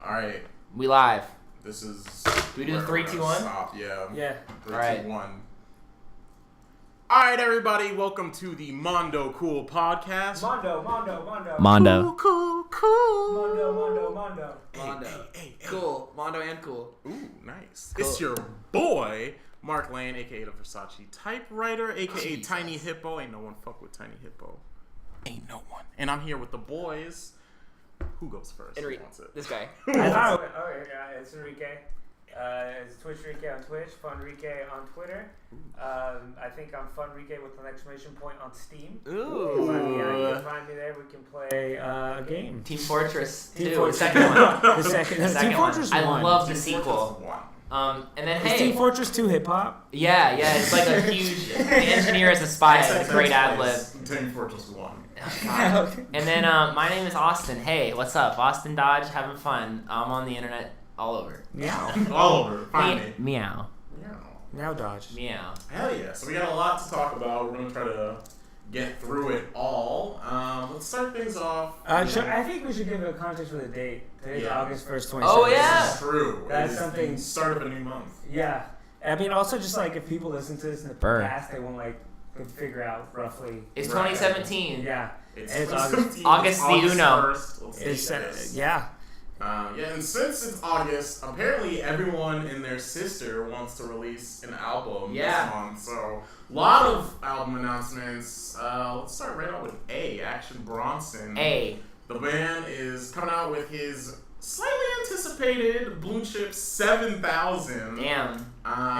Alright. We live. This is... Do we do the 3, 2, 1? Stop, yeah. Yeah. 3, Alright. 2, 1. Alright, everybody. Welcome to the Mondo Kool podcast. Mondo. Mondo. Hey. Cool. Mondo and cool. Ooh, nice. Cool. It's your boy, Mark Lane, a.k.a. the Versace typewriter, a.k.a. Jesus. Tiny Hippo. Ain't no one fuck with Tiny Hippo. Ain't no one. And I'm here with the boys. Who goes first? Who wants it? This guy. It's Enrique. It's Twitch Enrique on Twitch, Fun Enrique on Twitter. I think I'm Fun Enrique with an exclamation point on Steam. Ooh. You can find me there. We can play a game. Team Fortress 2. Team Fortress. The second one. The second Team one. Fortress 1. I love the Team sequel. Fortress 1. And then, Is hey. Team Fortress 2 hip hop? Yeah. It's like a huge... The engineer is a spy. It's a great ad-lib. Team Fortress 1. And then, my name is Austin. Hey, what's up? Austin Dodge, having fun. I'm on the internet all over. Meow. All over. Find me. Meow. Meow Dodge. Meow. Hell yeah. So we got a lot to talk about. We're going to try to get through it all. Let's start things off. I think we should give it a context for the date. Today's August 1st, 2017. Oh, yeah. This is true. That's It is something- the start of a new month. Yeah. I mean, also just like if people listen to this in the Burr. past, they won't like figure out roughly. It's Right. 2017. Yeah. It's And it's August the Uno. 1st. Let's It's take this. yeah. And since it's August, apparently everyone and their sister wants to release an album this month. So, a lot of album announcements. Let's start right out with Action Bronson. The band is coming out with his slightly anticipated Blue Chip 7000. Damn.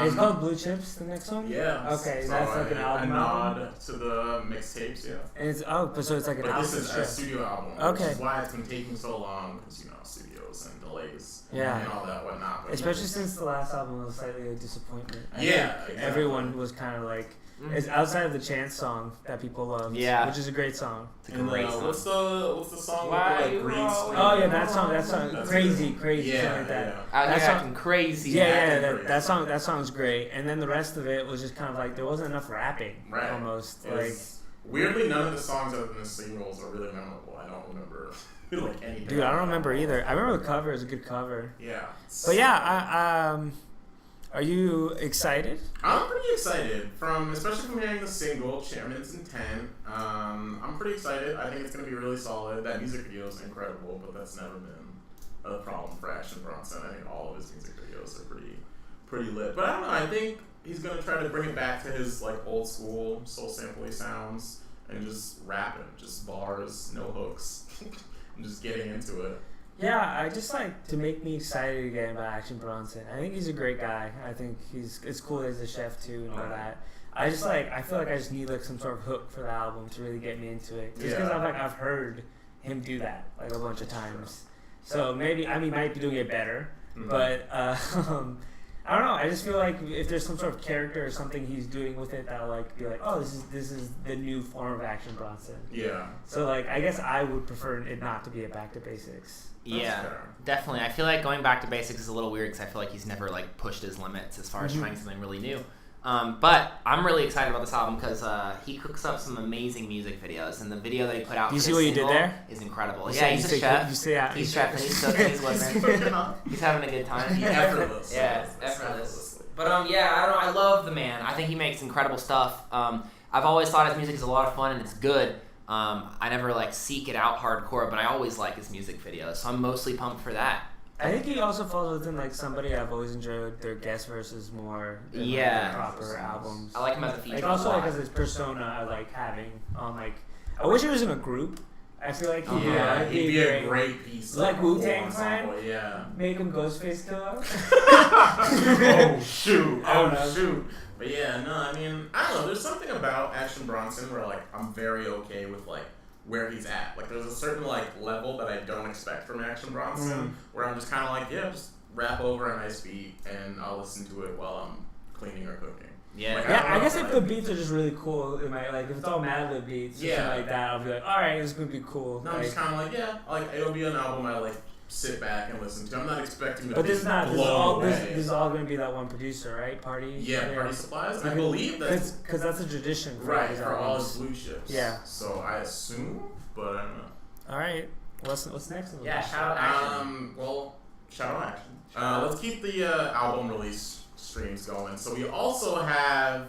It's called Blue Chips, the next one? Yeah. Okay, so that's like an album. A nod to the mixtapes, yeah. And it's so it's like an But album. this is a studio album, Okay. which is why it's been taking so long, because, studios and delays Yeah. and all that whatnot. But Especially since the last album was slightly a disappointment. I Yeah, think exactly. Everyone was kind of like, it's outside of the Chance song that people loved. Yeah. Which is a great song. And, great song. what's the song Why with the you green always- screen? Oh yeah, that song, That's crazy, good. something Yeah, like that. Out That here song- acting crazy. That song's great. And then the rest of it was just kind of like there wasn't enough rapping, Right. almost. It's- weirdly, none of the songs other than the singles are really memorable. I don't remember like anything. Dude, I don't remember either. I remember the cover; it's a good cover. Yeah. But yeah, are you excited? I'm pretty excited especially from hearing the single Chairman's Intent. I'm pretty excited. I think it's gonna be really solid. That music video is incredible, but that's never been a problem for Action Bronson. I think all of his music videos are pretty lit. But I don't know. I think he's gonna try to bring it back to his like old school soul sample sounds and just rapping, just bars, no hooks, and just getting into it. Yeah, I just like to make me excited again about Action Bronson. I think he's a great guy. I think it's cool that he's a chef too and all that. I feel like I just need like some sort of hook for the album to really get me into it. Just because I've heard him do that like a bunch of times. So maybe he might be doing it better, but I don't know. I just feel like if there's some sort of character or something he's doing with it that'll like be like, oh, this is the new form of Action Bronson. Yeah. So like I guess I would prefer it not to be a back to basics. Yeah, definitely. I feel like going back to basics is a little weird because I feel like he's never like pushed his limits as far as trying something really new. But I'm really excited about this album because he cooks up some amazing music videos, and the video that he put out Do you for see this what you did single there? is incredible. You Yeah, he's a chef. He's chefing. He's cooking. He's living. He's having a good time. Effortless. Yeah, effortless. But I don't know. I love the man. I think he makes incredible stuff. I've always thought his music is a lot of fun and it's good. I never like seek it out hardcore, but I always like his music videos, so I'm mostly pumped for that. I think he also falls within like somebody I've always enjoyed their guest verses more than like, Yeah. their proper albums. I like him as a feature. Like also like as his persona I like having on like I wish he was in a group. I feel like he'd be a great piece. Like of Wu-Tang ensemble, Clan? Yeah. Make him Ghostface Killer. Oh shoot! I don't know. Shoot! But yeah, no, I mean, I don't know. There's something about Action Bronson where like I'm very okay with like where he's at. Like there's a certain like level that I don't expect from Action Bronson where I'm just kind of like, yeah, just rap over a nice beat and I'll listen to it while I'm cleaning or cooking. Yeah. Like, Yeah, I guess know, if the beats are just really cool, it might like if it's all Mad Lib beats, or something like that, I'll be like, all right, this is gonna be cool. No, I'm just kind of like, yeah, like it'll be an album I like sit back and listen to. I'm not expecting to but this is not. This this is all gonna be that one producer, right? Party. Yeah, Party Supplies. I believe that's because that's a tradition. right for all his blue chips. Yeah. So I assume, but I don't know. All right. What's next? On the Yeah, list? shout out Action. Well, Shadow Action. Let's keep the album release streams going. So we also have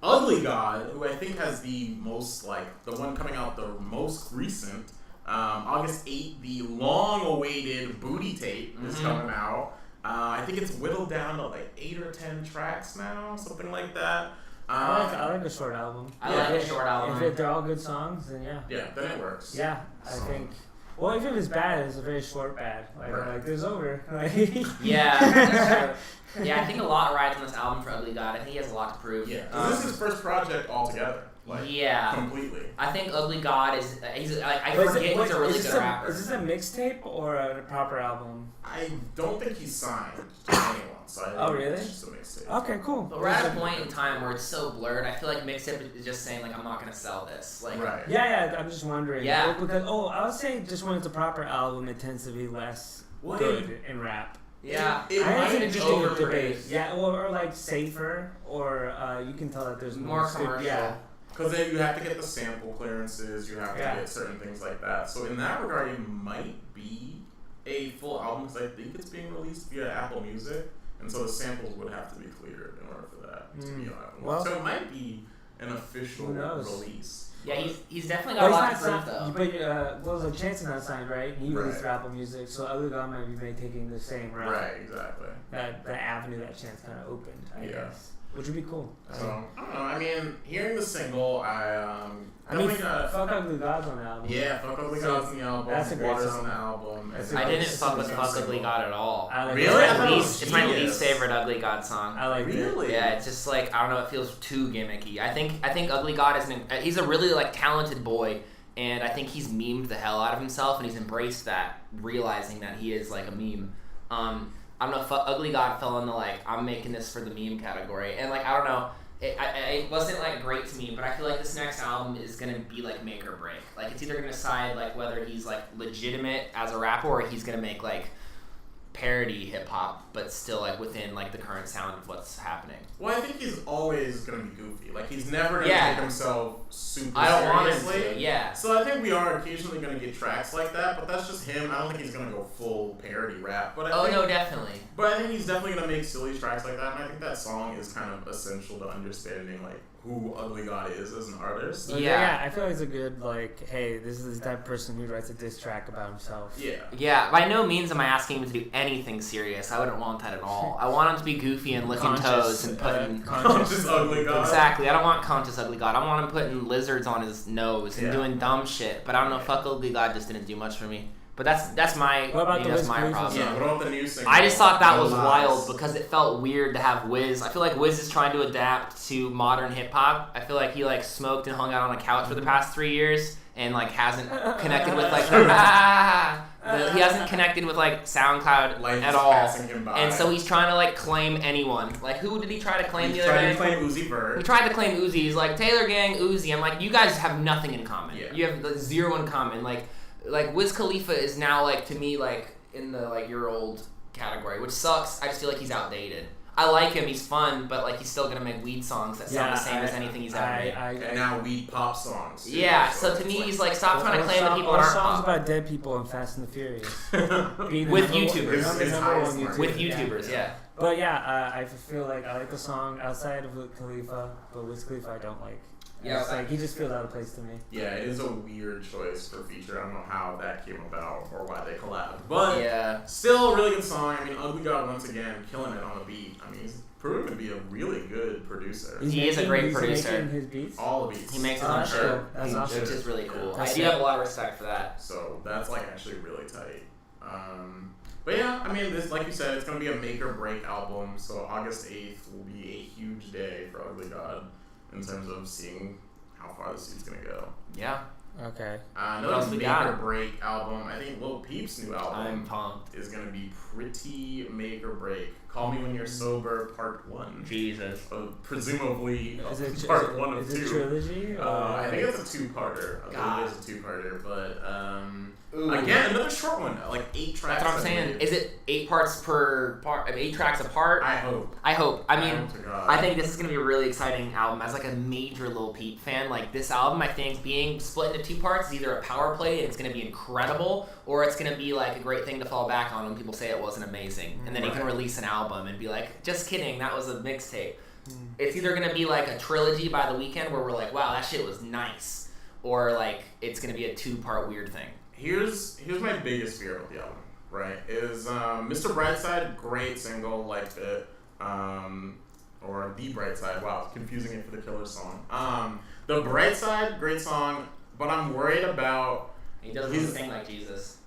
Ugly God, who I think has the most, like, the one coming out the most recent. August 8th, the long-awaited Booty Tape is coming out. I think it's whittled down to like 8 or 10 tracks now, something like that. I like a short album. I like a short album. If they're all good songs, then yeah. Yeah, then it works. Yeah, I think. Well, if it was bad, it's a very short bad. Like it's over. Like yeah, that's true. Yeah, I think a lot rides on this album for Ugly God. I think he has a lot to prove. Yeah, this is his first project altogether. Like, completely. I think Ugly God is. He's like I forget he's a really good rapper. Is this a mixtape or a proper album? I don't think he's signed to anyone. So I think really? It's just a mixtape. Okay, cool. But we're at a point in time where it's so blurred. I feel like mixtape is just saying like I'm not gonna sell this. Like Yeah. I'm just wondering. Yeah. Because I would say just when it's a proper album, it tends to be less good in rap. Yeah, it I think might it's be interesting overpraised. debate. Yeah, or like safer, or you can tell that there's more commercial. Yeah. Because then you have to get the sample clearances, you have to get certain things like that. So in that regard, it might be a full album because I think it's being released via Apple Music, and so the samples would have to be cleared in order for that to be on Apple Music. So it might be an official release. Yeah, he's definitely got a lot to prove though. But well, the Chance is not signed, right? He released for Apple Music, so Ugly God might be taking the same route. Right, exactly. The avenue that Chance kind of opened, I guess. Which would be cool. So, I don't know. I mean, hearing the single, I mean, fuck Ugly God's on the album. Yeah, Fuck Ugly God's on the album. That's a great Water's song. on the album. I didn't fuck with Fuck Ugly God at all. Really? It's my least favorite Ugly God song. I like really? Yeah, it's just like I don't know. It feels too gimmicky. I think Ugly God is he's a really like talented boy, and I think he's memed the hell out of himself, and he's embraced that, realizing that he is like a meme. I don't know if Ugly God fell into like I'm making this for the meme category, and like I don't know, it wasn't like great to me, but I feel like this next album is gonna be like make or break. Like it's either gonna decide like whether he's like legitimate as a rapper or he's gonna make like parody hip hop, but still like within like the current sound of what's happening. Well, I think he's always gonna be goofy. Like he's never gonna take himself super I don't want him seriously. to. Yeah. So I think we are occasionally gonna get tracks like that, but that's just him. I don't think he's gonna go full parody rap. But I think, no, definitely. But I think he's definitely gonna make silly tracks like that, and I think that song is kind of essential to understanding like who Ugly God is as an artist. Yeah, I feel like it's a good like, hey, this is the type of person who writes a diss track about himself. Yeah. By no means am I asking him to do anything serious. I wouldn't want that at all. I want him to be goofy and licking toes and putting conscious Ugly God. Exactly. I don't want conscious Ugly God. I want him putting lizards on his nose and doing dumb shit. But I don't know. Fuck Ugly God just didn't do much for me. But that's my problem. Yeah, what about the new single? I just thought that was wild because it felt weird to have Wiz. I feel like Wiz is trying to adapt to modern hip hop. I feel like he like smoked and hung out on a couch for the past 3 years and like hasn't connected with like he hasn't connected with like SoundCloud at all. And so he's trying to like claim anyone. Like who did he try to claim the other day? He tried to claim Uzi Vert. He tried to claim Uzi. He's like Taylor Gang, Uzi. I'm like, you guys have nothing in common. Yeah. You have zero in common. Like Wiz Khalifa is now like to me like in the like year old category, which sucks. I just feel like he's outdated. I like him, he's fun, but like he's still gonna make weed songs that sound the same as anything he's ever made. And now weed pop songs. Too, yeah, so to me he's like stop trying to claim that people aren't songs pop. about dead people in Fast and the Furious. With YouTubers. With YouTubers, yeah. But yeah, I feel like I like the song outside of Khalifa, but Wiz Khalifa I don't like. Yeah, it's like he just feels out of place to me. Yeah, it is a weird choice for feature. I don't know how that came about or why they collabed, but still a really good song. I mean, Ugly God once again killing it on the beat. I mean, he's proven to be a really good producer. He is a great producer. Making his beats? All the beats. He makes his own shit. That's awesome. Which is really cool. I do have a lot of respect for that. So that's like actually really tight. But yeah, I mean, this, like you said, it's gonna be a make or break album. So August 8th will be a huge day for Ugly God in terms of seeing how far this dude's gonna go. Yeah. Okay. Another make or break album. I think Lil Peep's new album I'm pumped. is gonna be pretty make or break. Call Me When You're Sober, Part 1. Jesus. Presumably is Part 1 of 2. Is it a trilogy? I think it's a two-parter. I believe it's a two-parter, but Ooh. Again, another short one, like 8 tracks. That's what I'm saying. Is it 8 parts per part? 8 tracks apart? I hope. I mean, I I think this is gonna be a really exciting album. As like a major Lil Peep fan, like this album, I think being split into 2 parts is either a power play and it's gonna be incredible, or it's gonna be like a great thing to fall back on when people say it wasn't amazing, and then he can release an album and be like, just kidding, that was a mixtape. It's either gonna be like a trilogy by The Weeknd where we're like, wow, that shit was nice, or like it's gonna be a 2-part weird thing. Here's my biggest fear with the album, right? Is Mr. Brightside, great single, liked it. Or The Bright Side, wow, confusing it for the Killer song. The Bright Side, great song, but I'm worried about... He doesn't sing like Jesus.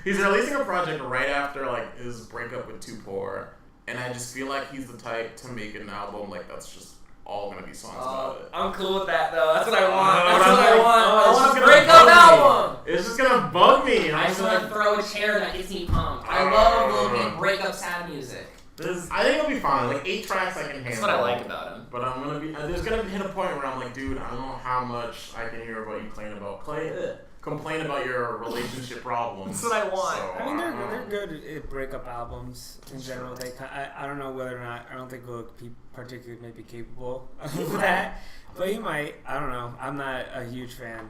He's releasing a project right after like his breakup with Tupor, and I just feel like he's the type to make an album like that's just all gonna be songs about it. I'm cool with that though. That's what I want. That's what I want. I want a breakup album. It's just gonna bug me. I just want to throw a chair that gets me pumped. I love a little bit of breakup sad music. I think it'll be fine. Like 8 tracks I can handle. That's what I like about him. But I'm gonna be. There's gonna hit a point where I'm like, dude, I don't know how much I can hear about you complain about your relationship problems. That's what I want. So, I mean, they're good at breakup albums in general. I don't know whether or not, I don't think Lil Peep particularly may be capable of that, but he might. I don't know. I'm not a huge fan.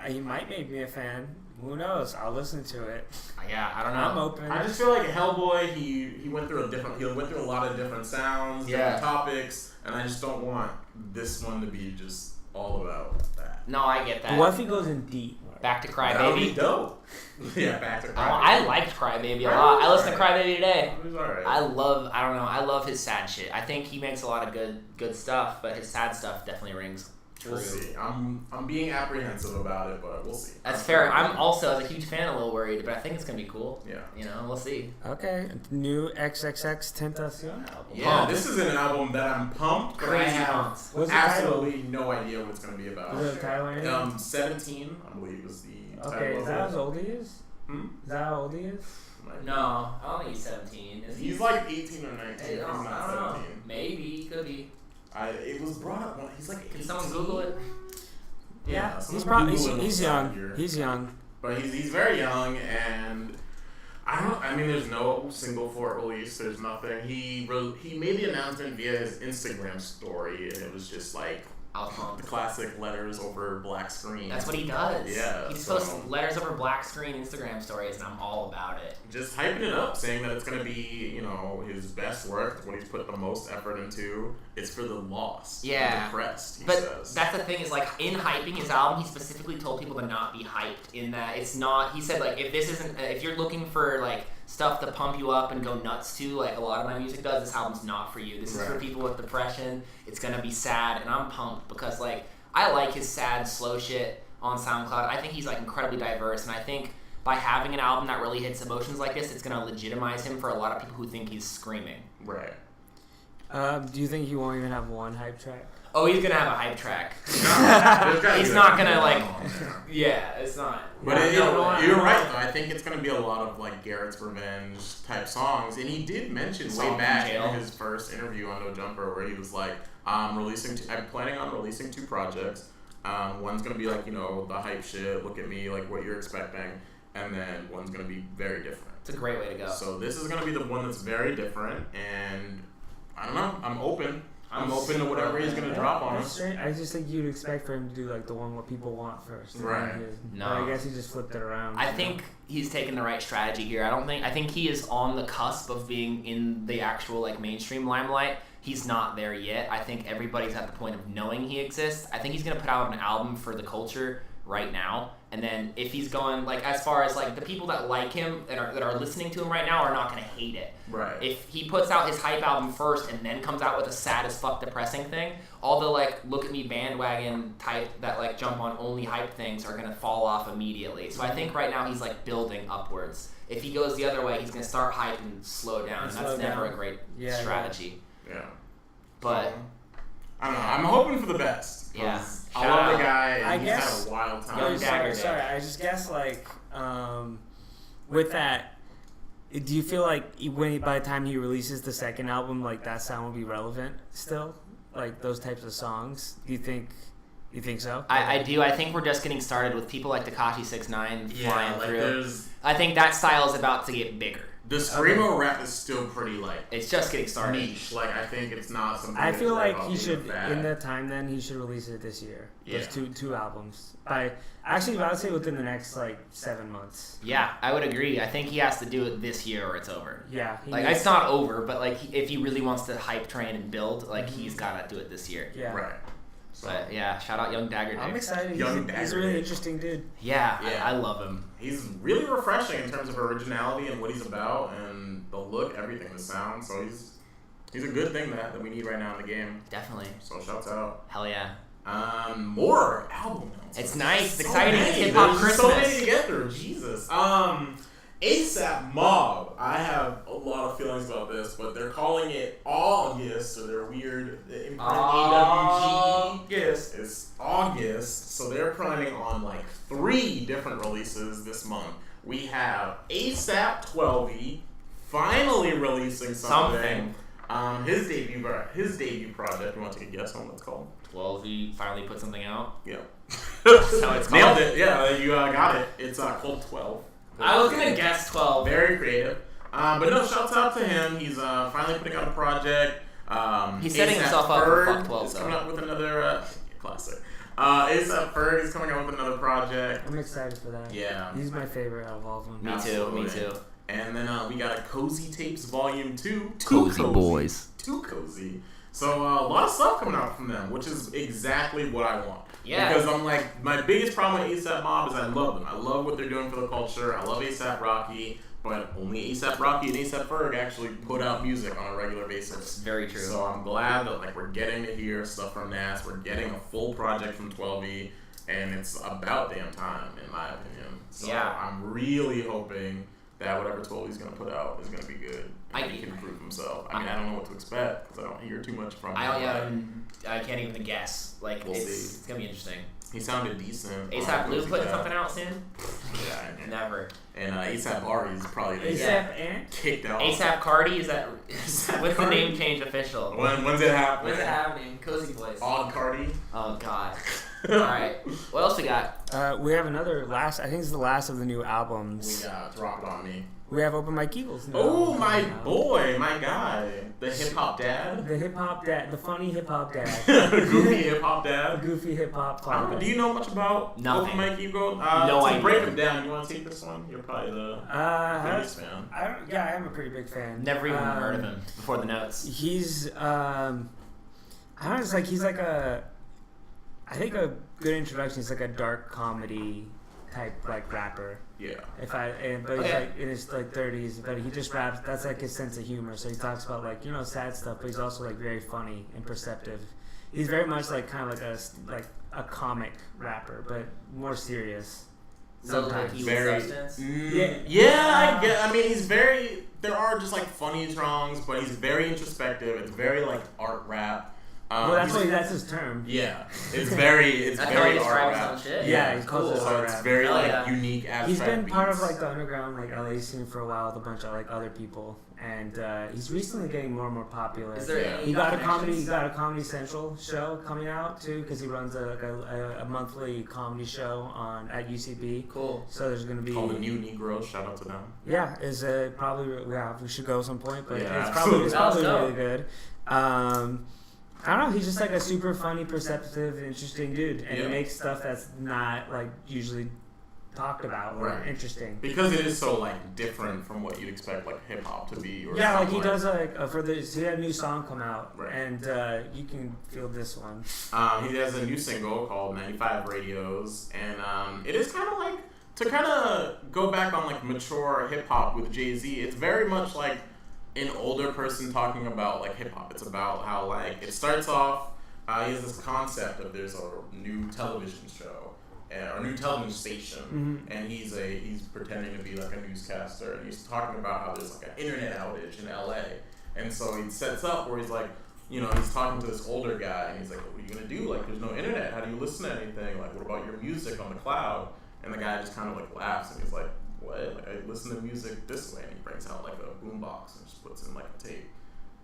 He might make me a fan. Who knows? I'll listen to it. Yeah, I don't know. I'm open. I just feel like Hellboy, he went through a lot of different sounds, different topics, and I just don't want this one to be just all about that. No, I get that. What if he goes in deep? Back to Cry That would Baby. be dope. Yeah, Back to Cry Baby. I liked Cry Baby a lot. I listened to Cry Baby today. It was alright. I love his sad shit. I think he makes a lot of good stuff, but his sad stuff definitely rings true. We'll see. I'm being apprehensive about it, but we'll see. That's fair. I'm also, as a huge fan, a little worried, but I think it's gonna be cool. Yeah. You know, we'll see. Okay, new XXX Tentacion album. Yeah. This is an album that I'm pumped, but I Crazy have pumped. What's the absolutely no idea what it's going to be about. Is it a title name? 17, I believe, is the title Okay, of is that it. how old he is? Is that how old he is? No, I don't think he's 17. Is he? He's like 18 or 19. Hey, He's I don't not know. 17. Maybe, could be. It was brought up. He's like 18. Can someone Google it? Yeah, he's probably Google it he's on young. here. He's young. But he's very young, and I mean, there's no single for it release. There's nothing. He made the announcement via his Instagram story, and it was just like the classic letters over black screen. That's what he does. Yeah, He's so- posting letters over black screen Instagram stories, and I'm all about it. Just hyping it up, saying that it's gonna be, his best work, what he's put the most effort into. It's for the lost, Yeah. the depressed. He But says. that's the thing is, like, in hyping his album, he specifically told people to not be hyped. In that it's not. He said, like, if you're looking for like stuff to pump you up and go nuts to, like a lot of my music does, this album's not for you. This is for Right. people with depression. It's gonna be sad, and I'm pumped because like I like his sad, slow shit on SoundCloud. I think he's like incredibly diverse, and I think by having an album that really hits emotions like this, it's gonna legitimize him for a lot of people who think he's screaming. Right. Do you think he won't even have one hype track? Oh, he's gonna have a hype track. He's He's not gonna like. Yeah, it's not. But Yeah, you're right, though. I think it's going to be a lot of like Garrett's Revenge type songs, and he did mention Song way from back jail. in his first interview on No Jumper where he was like, I'm planning on releasing 2 projects. One's going to be like the hype shit, look at me, like what you're expecting, and then one's going to be very different. It's a great way to go. So this is going to be the one that's very different, and I don't know. I'm open. I'm open to whatever he's gonna drop on us. I just think you'd expect for him to do like the one what people want first. Right. No. But I guess he just flipped it around. I think he's taking the right strategy here. I think he is on the cusp of being in the actual like mainstream limelight. He's not there yet. I think everybody's at the point of knowing he exists. I think he's gonna put out an album for the culture right now, and then if he's going like as far as like the people that like him that are listening to him right now are not gonna hate it. Right. If he puts out his hype album first and then comes out with a sad as fuck depressing thing, all the like look at me bandwagon type that like jump on only hype things are gonna fall off immediately. So I think right now he's like building upwards. If he goes the other way, he's gonna start hype and slow down. And that's never a great strategy. Yeah. But I don't know. I'm hoping for the best. Yeah. I love the guy. And I he's guess- had a wild time. Young Dagger sorry, Day. I just guess like with that, do you feel like by the time he releases the second album, like that sound will be relevant still? Like those types of songs? Do you think You think so? I do. I think we're just getting started with people like Tekashi 6ix9ine flying through. There's I think that style is about to get bigger. the screamo rap is still pretty like It's just getting started. niche. Like I think it's not something. I feel that's like he about should, being fad. in that time then, he should release it this year. Yeah. Those two albums. I would say within the next, like, 7 months. Yeah, I would agree. I think he has to do it this year or it's over. Yeah. Like, it's not over, but, like, if he really wants to hype train and build, like, he's got to do it this year. Yeah. Right. So, But, yeah, shout out Young Dagger. I'm excited. He's Young a Dagger. really interesting dude. Yeah, Yeah. I love him. he's really refreshing in terms of originality and what he's about and the look, everything, the sound. So he's a good thing that we need right now in the game. Definitely. So shouts out. Hell yeah. More album announcements. It's nice. It's So exciting. many. It's hip-hop There's so many Christmas. to get through. Jesus. ASAP Mob. I have a lot of feelings about this, but they're calling it August, so they're weird. AWG. August. It's August, so they're planning on like 3 different releases this month. We have ASAP 12E finally releasing something. His debut project. You want to take a guess on what it's called? 12, finally put something out. Yeah. So it's Nailed called. it. Yeah, you got it. It's called 12. I was gonna guess 12. Very creative. But no, shouts out to him. He's finally putting out a project. He's setting A$AP himself up for Ferg Fuck 12, is though. coming up with another classic. A$AP Ferg is coming out with another project. I'm excited for that. Yeah. He's my favorite out of all of them. Me Absolutely. too. And then we got a Cozy Tapes Volume 2. Cozy boys. Too cozy. So a lot of stuff coming out from them, which is exactly what I want. Yeah. Because I'm like, my biggest problem with A$AP Mob is I love them. I love what they're doing for the culture. I love A$AP Rocky, but only A$AP Rocky and A$AP Ferg actually put out music on a regular That's basis. very true. So I'm glad that like we're getting to hear stuff from Nas. We're getting a full project from 12E, and it's about damn time, in my opinion. So Yeah. I'm really hoping that whatever 12E's gonna put out is gonna be good. And I- he can prove himself. I mean, I don't know what to expect because I don't hear too much from him. I can't even guess. Like, We'll see. it's gonna be interesting. He sounded decent. ASAP Lou Cozy putting Cat. something out soon? Yeah. Never. And ASAP Bari is probably ASAP Yeah. and? kicked out. ASAP Cardi, is that what's the Cardi? name change official? When's it happening? What's happening? Cozy Boys. Odd Cardi. Oh god. Alright. What else we got? We have another last. I think it's the last of the new albums. We got Drop It On Me. We have Open Mike Eagles. Now. Oh, my Now. boy, my guy. The hip hop dad. The hip hop dad, the funny hip hop dad, Goofy hip hop the dad. goofy hip hop I don't know, father. do you know much about Nothing. Open Mike Eagle? No to idea. break him down, you want to take this one? You're probably the biggest fan. I am a pretty big fan. Never even heard of him before the notes. He's I don't know, it's like he's like I think a good introduction is like a dark comedy type like rapper. Yeah. But he's Okay. like in his like 30s, but he just raps. That's like his sense of humor. So he talks about like sad stuff, but he's also like very funny and perceptive. He's very much like kind of like a comic rapper, but more serious. So like Sometimes. he was Very. substance? I mean, he's very. There are just like funny songs, but he's very introspective. It's very like art rap. Well, that's his term. Yeah, it's very That's how he art describes rap. some shit? Yeah, he calls it So art it's rap. very Hell like yeah. unique abstract. He's been part of beats. like the underground like LA scene for a while with a bunch of like other people, and he's recently getting more and more popular. Is there Yeah. any He got a connections? Comedy Central show coming out too, because he runs a monthly comedy show at UCB. Cool. So there's gonna be called the New Negroes. Shout out to them. we should go some point, but Yeah, it's absolutely. probably Let's go. really good. I don't know. He's just like a super funny, perceptive, interesting dude, and Yeah. he makes stuff that's not like usually talked about or Right. interesting. Because it is so like different from what you'd expect like hip hop to be. Or Yeah, like something he does for this. He had a new song come out, Right. and you can feel this one. He has a new single called 95 Radios, and it is kind of like to kind of go back on like mature hip hop with Jay-Z. It's very much like an older person talking about like hip hop. It's about how like it starts off. He has this concept of there's a new television show or new television station, and he's pretending to be like a newscaster, and he's talking about how there's like an internet outage in LA, and so he sets up where he's like, he's talking to this older guy, and he's like, what are you gonna do? Like, there's no internet. How do you listen to anything? Like, what about your music on the cloud? And the guy just kind of like laughs, and he's like, what? Like, I listen to music this way, and he brings out like a boombox and just puts in like a tape.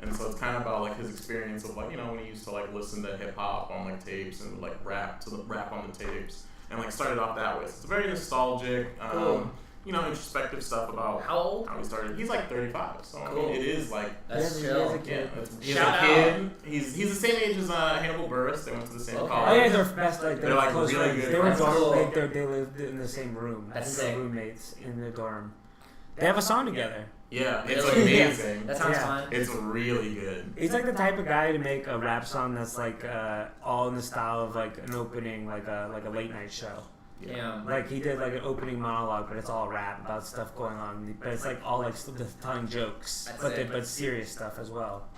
And so it's kind of about like his experience of like, you know, when he used to like listen to hip hop on like tapes and like rap on the tapes, and like started off that way. So it's very nostalgic. You know, introspective stuff about how he started. He's like 35, so cool. I mean, it is like that's chill. He's a kid. He's the same age as Hannibal Buress. They went to the same college. Oh yeah, they're best. Like they're like close really friends. good. They were dorm. Cool. Like they lived in the same room. That's sick. sick. Roommates in the dorm. They have a song together. Yeah, it's Really? amazing. That sounds fun. It's really good. He's like the type of guy to make a rap song that's like all in the style of like an opening, like a late night show. Yeah. Like he did like an opening monologue, but it's all rap about stuff going on. But it's like all like telling jokes, but serious stuff as well.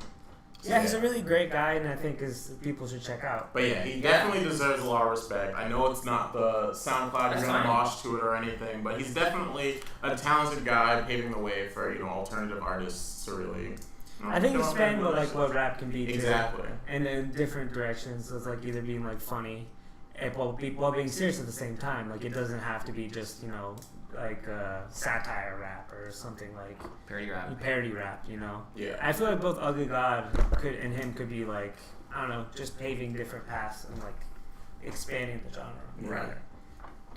Yeah, he's a really great guy, and I think people should check out. But yeah, he definitely deserves a lot of respect. I know it's not the SoundCloud you're gonna mosh to it or anything, but he's definitely a talented guy paving the way for, you know, alternative artists to really. I think he's spanned what rap can be too. Exactly. And in different directions. So it's like either being like funny, and while being serious at the same time. Like it doesn't have to be just, you know, like satire rap or something like parody rap, you know. Yeah. I feel like both Ugly God and him could be like, I don't know, just paving different paths and like expanding the genre. Right.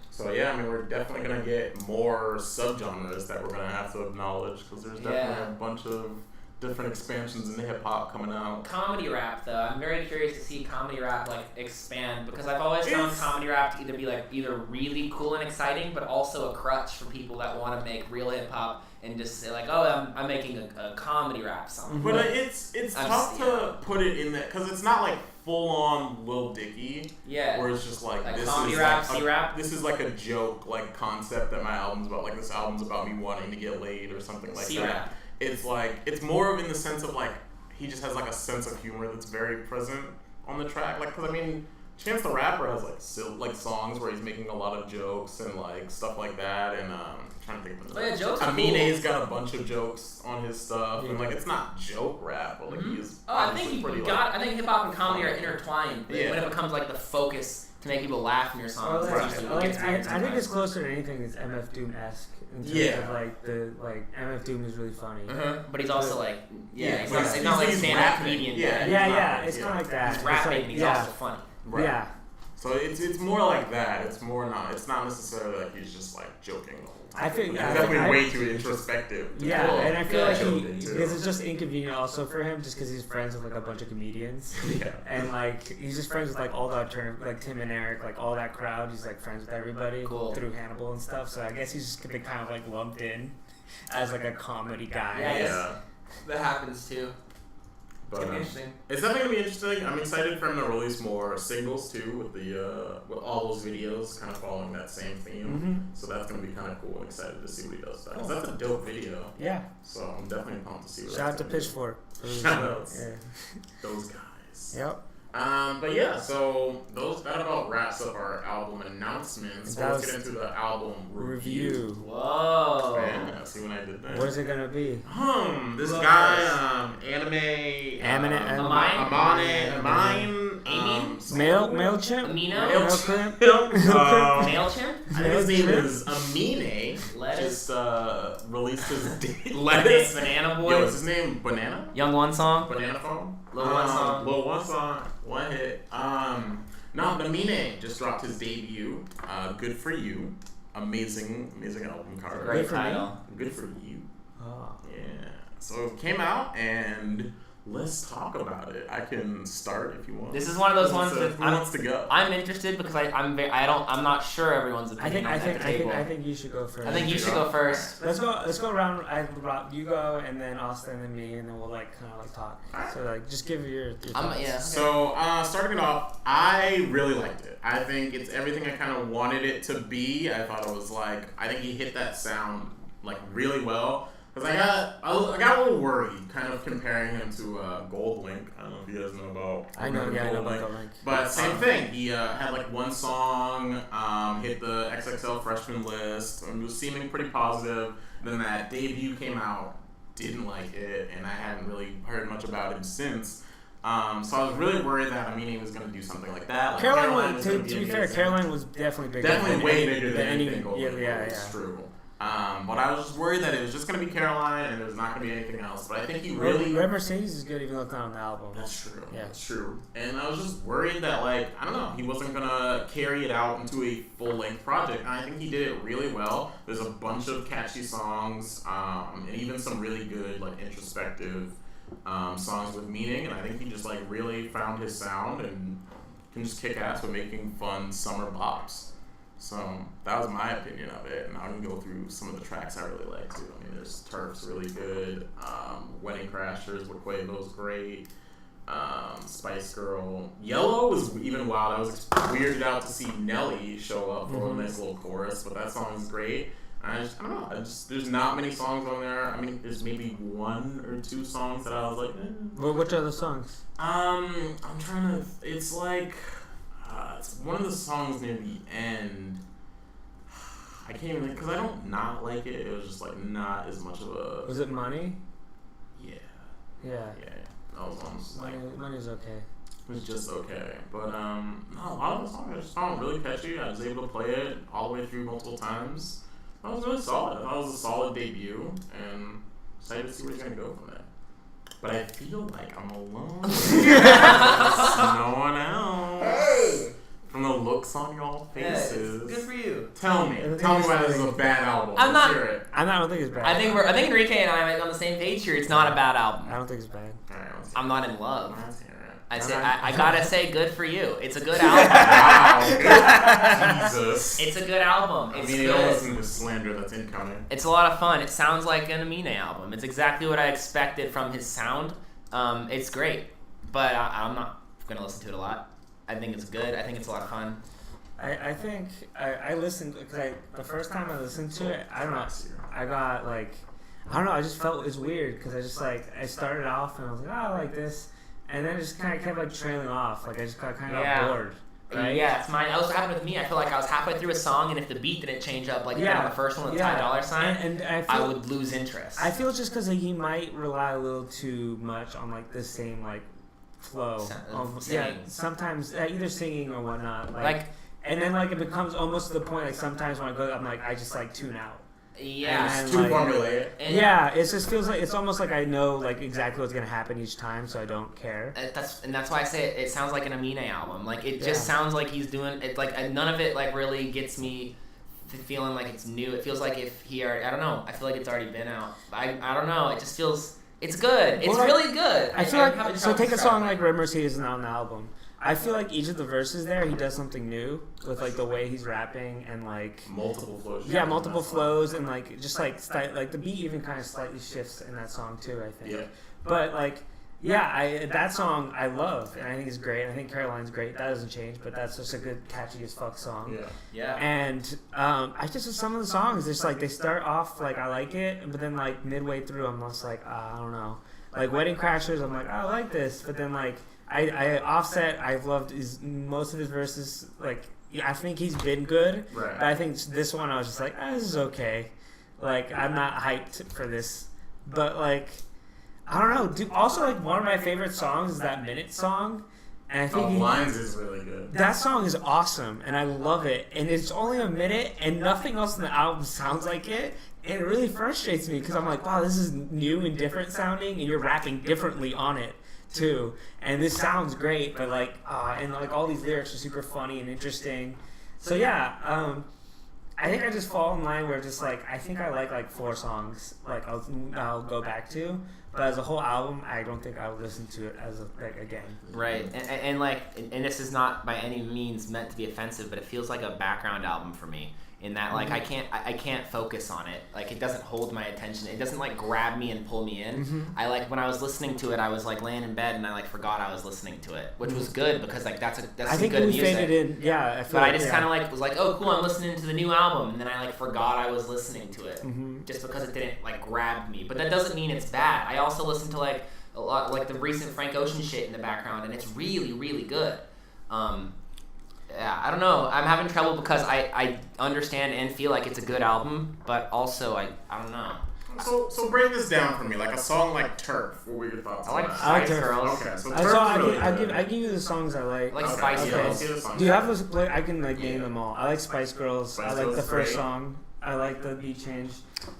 So yeah, I mean, we're definitely gonna get more subgenres that we're gonna have to acknowledge, because there's definitely a bunch of different expansions in hip hop coming out. Comedy rap, though, I'm very curious to see comedy rap like expand, because I've always found comedy rap to either really cool and exciting, but also a crutch for people that want to make real hip hop and just say like, oh, I'm making a comedy rap song. But it's tough to put it in that, because it's not like full on Lil Dicky. Yeah. Where it's just like this comedy is rap, like C-rap. This is like a joke like concept that my album's about. Like this album's about me wanting to get laid or something like C-rap. that. It's like, it's more of in the sense of like, he just has like a sense of humor that's very present on the track. Like, cause I mean, Chance the Rapper has like songs where he's making a lot of jokes and like stuff like that. And I'm trying to think of it. Jokes are Amine's cool. got a bunch of jokes on his stuff, and like it's not joke rap, but like he's. I think I think hip hop and comedy are intertwined. Yeah. When it becomes like the focus to make people laugh in your songs. I think it's closer to anything that's MF Doom-esque in terms of like MF Doom is really funny. But he's also like he's he's not like he's stand-up rapping. comedian. It's kind of like that. He's rapping, like, and he's also funny. Right. Yeah. So it's more like that. It's not necessarily like he's just like joking the whole time. I feel He's definitely way too introspective. And I feel like because because it's just inconvenient also for him, just because he's friends with like a bunch of comedians. Yeah. And like he's just friends with like all the alternative, like Tim and Eric, like all that crowd. He's like friends with everybody through Hannibal and stuff. So I guess he's just been kind of like lumped in as like a comedy guy. Yeah. That happens too. But, it's gonna be interesting. It's definitely gonna be interesting. I'm excited for him to release more singles too, with all those videos kind of following that same theme. So that's gonna be kind of cool. I'm excited to see what he does. Because that's a dope video. Yeah. So I'm definitely pumped to see what. Shout out to Pitchfork. Shout outs. Yeah. Those guys. Yep. But yeah, so that about wraps up our album announcements. So let's get into the album review. Whoa. Man, see what I did there. What is it gonna be? This guy, MailChimp. MailChimp? I think his name is Amine. Lettuce. Just released his Lettuce. Banana Boy. Yo, is his name Banana? Young One Song. Banana Phone? Lil One Song. One hit. No, Amine just dropped his debut. Good for You. Amazing album cover. Great title. Good for You. Oh. Yeah. So it came out, and let's talk about it. I can start if you want. This is one of those ones that who wants to go? I'm interested because I'm not sure everyone's opinion. I think you should go first. I think you should go first. Let's go around. You go, and then Austin, and then me, and then we'll like kind of like talk. So like, just give your thoughts. Yeah. So starting it off, I really liked it. I think it's everything I kind of wanted it to be. I thought it was like, I think he hit that sound like really well. Because I got a little worried, kind of comparing him to Gold Link. I don't know if you guys know about. I know about Gold Link. But same thing. He had like one song, hit the XXL freshman list, and was seeming pretty positive. Then that debut came out, didn't like it, and I hadn't really heard much about him since. So I was really worried that Amine was going to do something like that. Like Caroline was, to be fair, Caroline was definitely bigger. Definitely way bigger than any anything Gold Link. Yeah. It's true. But I was just worried that it was just going to be Caroline and there was not going to be anything else. But I think he really... Red Mercedes is good even though it's not on the album. That's true. Yeah. That's true. And I was just worried that, like, I don't know, he wasn't going to carry it out into a full-length project. And I think he did it really well. There's a bunch of catchy songs and even some really good, like, introspective songs with meaning. And I think he just, like, really found his sound and can just kick ass with making fun summer bops. So that was my opinion of it, and I can go through some of the tracks I really like too. I mean, there's Turf's really good, Wedding Crashers with Quavo's great, Spice Girl. Yellow was even wild. I was weirded out to see Nelly show up for a nice little chorus, but that song is great. I don't know. There's not many songs on there. I mean, there's maybe 1 or 2 songs that I was like, Well, which other songs? I'm trying to. It's like. It's one of the songs near the end. I can't even, because I don't not like it. It was just like not as much of a. Was it Money? Yeah. Yeah. That was almost like. Money's okay. It was just okay, but no, a lot of the songs I just found really catchy. I was able to play it all the way through multiple times. That was really solid. I thought it was a solid debut, and excited to see where he's gonna go from there. But I feel like I'm alone. There's no one else. Hey! From the looks on y'all faces. Good for you. Tell me why this is a bad album. I'm not. Hear it. I don't think it's bad. I think Enrique and I are on the same page here. It's not a bad album. I don't think it's bad. I'm not in love. Let's hear it. I gotta say, good for you. It's a good album. Wow. Jesus. It's a good album. It's you good. don't listen to the slander that's incoming. It's a lot of fun. It sounds like an Amine album. It's exactly what I expected from his sound. It's great, but I'm not gonna listen to it a lot. I think it's good. I think it's a lot of fun. I think I listened because the first time I listened to it, I don't know, I got like, I don't know, I just felt it was weird because I just like, I started off and I was like, oh, I like this, and then it just kind of kept like trailing off, like I just kind of got bored. Right? Yeah, it's mine. That was what happened with me. I feel like I was halfway through a song, and if the beat didn't change up, like on the first one with Ty Dolla $ign, and I would lose interest. I feel just because he might rely a little too much on like the same like flow. Sometimes either singing or whatnot. Like, and then like it becomes almost to the point like sometimes when I go, I'm like I just like tune out. Yeah, it's too formulaic. It just feels like it's almost like I know like exactly what's gonna happen each time, so I don't care. That's why I say it sounds like an Amine album. Like it just sounds like he's doing it. Like none of it like really gets me feeling like it's new. It feels like if he already, I don't know. I feel like it's already been out. I don't know. It just feels it's good. It's really good. I feel like so take a song like Red Mercedes isn't on the album. I feel like each of the verses there, he does something new with like the way he's rapping and like multiple flows. Yeah, multiple flows and like just like the beat even kind of slightly shifts in that song too. I think. Yeah. But like, that song I love and I think it's great. I think Caroline's great. That doesn't change, but that's just a good catchy as fuck song. Yeah. And I just with some of the songs, it's like they start off like I like it, but then like midway through, I'm just like I don't know. Like Wedding Crashers, I'm like I like this, but then like. I Offset, I've loved most of his verses. Like, I think he's been good. Right. But I think this one, I was just like, this is okay. Like, I'm not hyped for this. But, like, I don't know. Also, like, one of my favorite songs is that Minute song. And I think Lines is really good. That song is awesome, and I love it. And it's only a minute, and nothing else in the album sounds like it. And it really frustrates me, because I'm like, wow, this is new and different sounding, and you're rapping differently on it. Too, and this sounds great, but like, and like all these lyrics are super funny and interesting. So I think I just fall in line where just like I think I like 4 songs, like I'll go back to, but as a whole album, I don't think I would listen to it as again. Right, and this is not by any means meant to be offensive, but it feels like a background album for me. In that, like, I can't focus on it. Like, it doesn't hold my attention. It doesn't, like, grab me and pull me in. Mm-hmm. I, like, when I was listening to it, I was, like, laying in bed and I, like, forgot I was listening to it, which was good because, like, that's I think good we music. faded in, yeah. But I just kind of, like, was like, oh, cool, I'm listening to the new album. And then I, like, forgot I was listening to it just because it didn't, like, grab me. But that doesn't mean it's bad. I also listen to, like, a lot, like, the recent Frank Ocean shit in the background, and it's really, really good. Yeah, I don't know. I'm having trouble because I understand and feel like it's a good album, but also I don't know. So break this down for me, like a song like Turf. What were your thoughts? I like Spice Girls. Okay, so I give you the songs I like. I like Spice Girls. Do you have those? I can like name them all. I like Spice Girls. I like the first song. I like the beat change.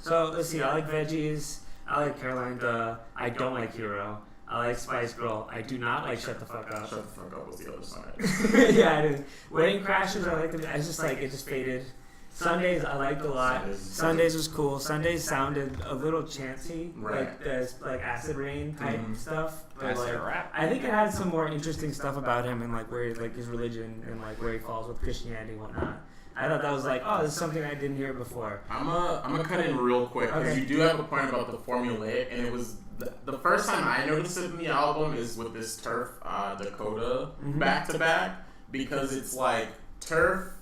So let's see. I like Veggies. I like Caroline Duh. I don't like Hero. I like Spice Girl. I do not like Shut the Fuck Up. Shut the Fuck Up was the other song. Yeah, I did. Wedding Crashers, I like them. I just like it just faded. Sundays, I liked a lot. Sundays was cool. Sundays sounded a little chancy, like Acid Rain type stuff. But like, I think it had some more interesting stuff about him and like where like his religion and like where he falls with Christianity and whatnot. I thought that was like, oh, this is something I didn't hear before. I'm gonna cut in real quick because you do have a point about the formulaic, and it was the first time I noticed it in the album is with this Turf Dakota back to back, because it's like Turf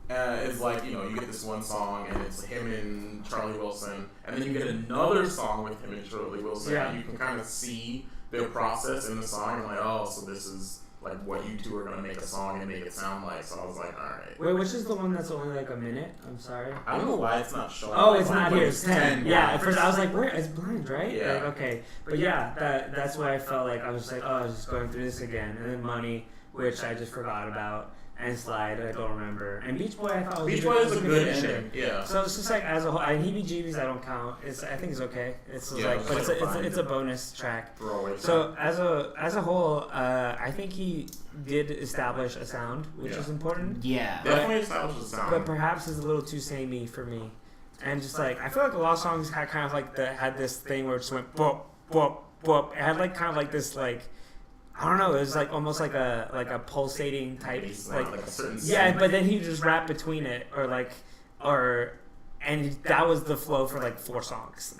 is like, you know, you get this one song and it's him and Charlie Wilson, and then you get another song with him and Charlie Wilson, and you can kind of see their process in the song, and like, oh, so this is like what you two are gonna make a song and make it sound like. So I was like, all right. Wait, which is the one that's only like a minute? I'm sorry. I don't know why it's not showing. Oh, it's not here. It's 10. Yeah, at first I was like, where? It's blind, right? Yeah. Like, okay, but yeah, that's why I felt like I was like, oh, I was just going through this again, and then Money, which I just forgot about. And Slide, I don't remember. And Beach Boy, I thought was Beach Boy is a good ending. Yeah. So it's just like as a whole, and Heebie-Jeebies I don't count. I think it's okay. It's like, but it's a bonus track. So as a whole, I think he did establish a sound, which is important. Yeah. Definitely established a sound. But perhaps it's a little too samey for me. And just like I feel like a lot of songs had kind of like had this thing where it just went bop bop bop. It had like kind of like this like. I don't know. It was like almost like a pulsating type, like a certain but then he just rap between it, and that was the flow for like 4 songs.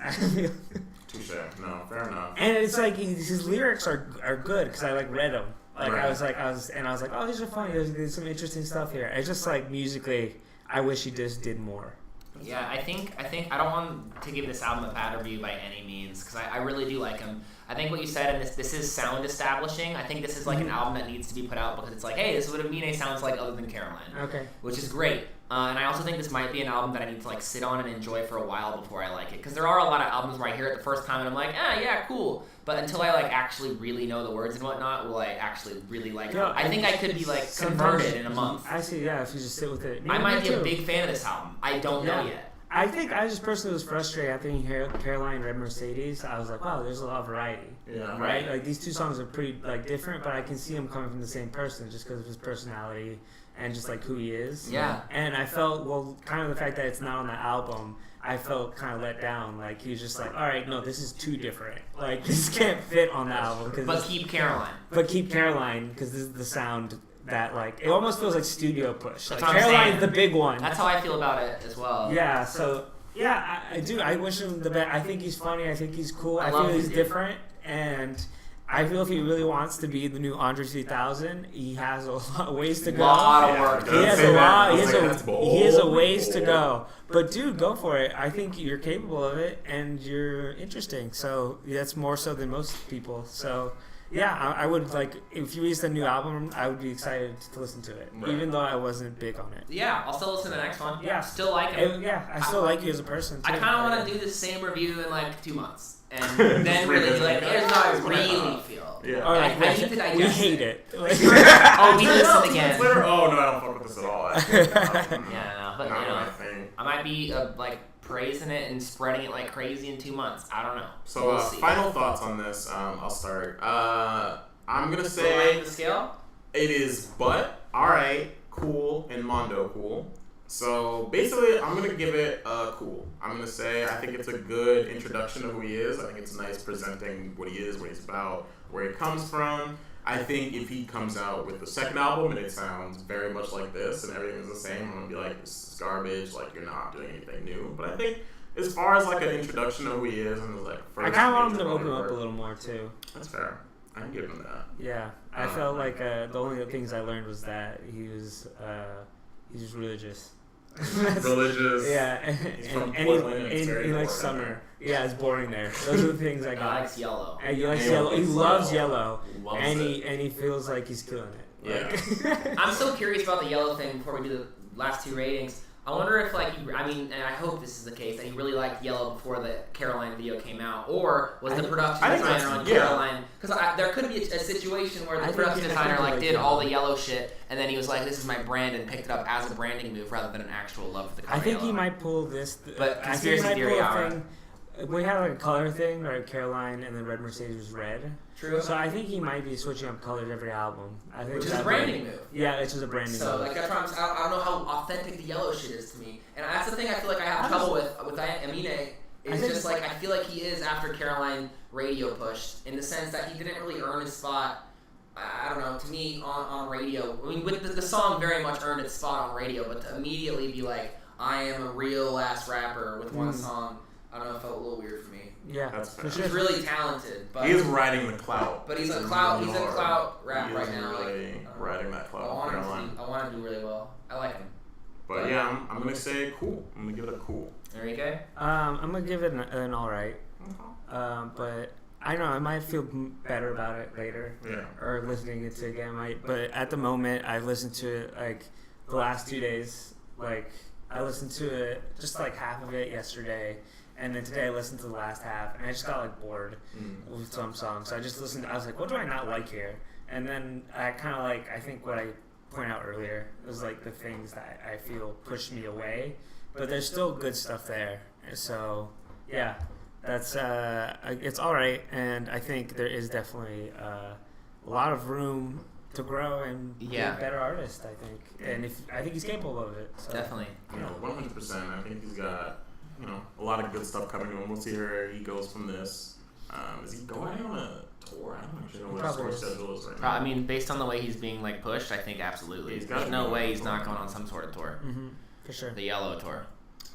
Touche. No, fair enough. And it's like his lyrics are good because I like read them. Like I was like, oh, these are funny. There's some interesting stuff here. It's just like musically, I wish he just did more. Yeah, I think I don't want to give this album a bad review by any means because I really do like him. I think what you said, and this is sound establishing. I think this is like an album that needs to be put out because it's like, hey, this is what Amine sounds like other than Caroline. Okay. Which is great. And I also think this might be an album that I need to like sit on and enjoy for a while before I like it. Because there are a lot of albums where I hear it the first time and I'm like, yeah, cool. But until I like actually really know the words and whatnot, will I actually really like it? I think I could be like converted in a month. I see, yeah, if you just sit with it. I might be a big fan of this album. I don't know yet. I think I just personally was frustrated after hearing Caroline Red Mercedes. I was like, wow, there's a lot of variety. Yeah. Right? Like these 2 songs are pretty like different, but I can see him coming from the same person just because of his personality and just like who he is. Yeah. And I felt, well, kind of the fact that it's not on the album, I felt kind of let down. Like he was just like, all right, no, this is too different. Like this can't fit on the album. But keep Caroline. But keep Caroline because this is the sound that like it almost feels like studio push. Like Caroline's the big one. That's how I feel about it as well. Yeah. So yeah, I do. I wish him the best. I think he's funny. I think he's cool. I feel he's different, and I feel if he really wants to be the new Andre 3000, he has a lot of ways to go. A lot of work. He has a lot. He has a ways to go. But dude, go for it. I think you're capable of it, and you're interesting. So that's more so than most people. So. Yeah, I would like if you released a new album, I would be excited to listen to it, even though I wasn't big on it. Yeah, I'll still listen to the next one. Yeah, still like him. I still like you as a person. Too. I kind of want to do the same review in like 2 months, and then really be like, here's how I really feel. Yeah. Or like, I need to digest we hate it. Oh, we listen again. Oh no, I don't fuck with this at all. Yeah, no, but you know, I might be like praising it and spreading it like crazy in 2 months. I don't know. So we'll final thoughts on this. I'll start. I'm gonna say the scale. It is alright, cool, and Mondo Kool. So basically, I'm gonna give it a cool. I'm gonna say I think it's a good introduction to who he is. I think it's nice presenting what he is, what he's about, where he comes from. I think if he comes out with the second album and it sounds very much like this and everything is the same, I'm gonna be like, this is garbage. Like you're not doing anything new. But I think as far as like an introduction to who he is and like first, I kind of want him to open up a little more too. That's fair. I can give him that. Yeah, I felt like the only things I learned was that he's just religious. Religious. Yeah, and he likes summer. Yeah, it's boring there. Those are the things I got. He likes yellow. And he likes yellow. He loves yellow, and he feels like he's killing it. Yeah. I'm so curious about the yellow thing before we do the last 2 ratings. I wonder if like and I hope this is the case, that he really liked Yellow before the Caroline video came out, or was the production designer on Caroline? Because there could be a situation where the production designer like did all the Yellow shit, and then he was like, "This is my brand," and picked it up as a branding move rather than an actual love for the color. I think Yellow. he might pull this. But conspiracy theory hour. We have like a color thing, right? Caroline and then Red Mercedes was red. True. So I think he might be switching up colors every album. Which is a branding move. Yeah, it's just a branding move. So like that's why I don't know how authentic the Yellow shit is to me, and that's the thing I feel like I have trouble with Amine. It's just like I feel like he is after Caroline radio pushed, in the sense that he didn't really earn his spot. I don't know. To me, on radio, I mean, with the song very much earned its spot on radio, but to immediately be like, I am a real ass rapper with one song. I don't know, it felt a little weird for me. Yeah, that's fair. He's really talented, but he's riding the clout. But he's a clout rap right now. Really riding that clout. I want him to do really well. I like him. But yeah, I'm gonna say cool. I'm gonna give it a cool. There you go. I'm gonna give it an alright. But I don't know, I might feel better about it later. Yeah. Or listening to it again. But at the moment, I've listened to it like the last 2 days. Like I listened to it just like half of it yesterday. And then today I listened to the last half, and I just got like bored with some songs. So I just listened. I was like, "What do I not like here?" And then I kind of like, I think what I pointed out earlier was like the things that I feel pushed me away, but there's still good stuff there. So yeah, that's it's all right, and I think there is definitely a lot of room to grow and be a better artist. I think, and I think he's capable of it. So. Definitely. 100%. I think he's got. A lot of good stuff coming to him. We'll see where he goes from this. Is he going on a tour? I don't actually know what his tour schedule is right now. I mean, based on the way he's being like pushed, I think absolutely. There's no way he's not going on some sort of tour. Mm-hmm. For sure. The Yellow tour.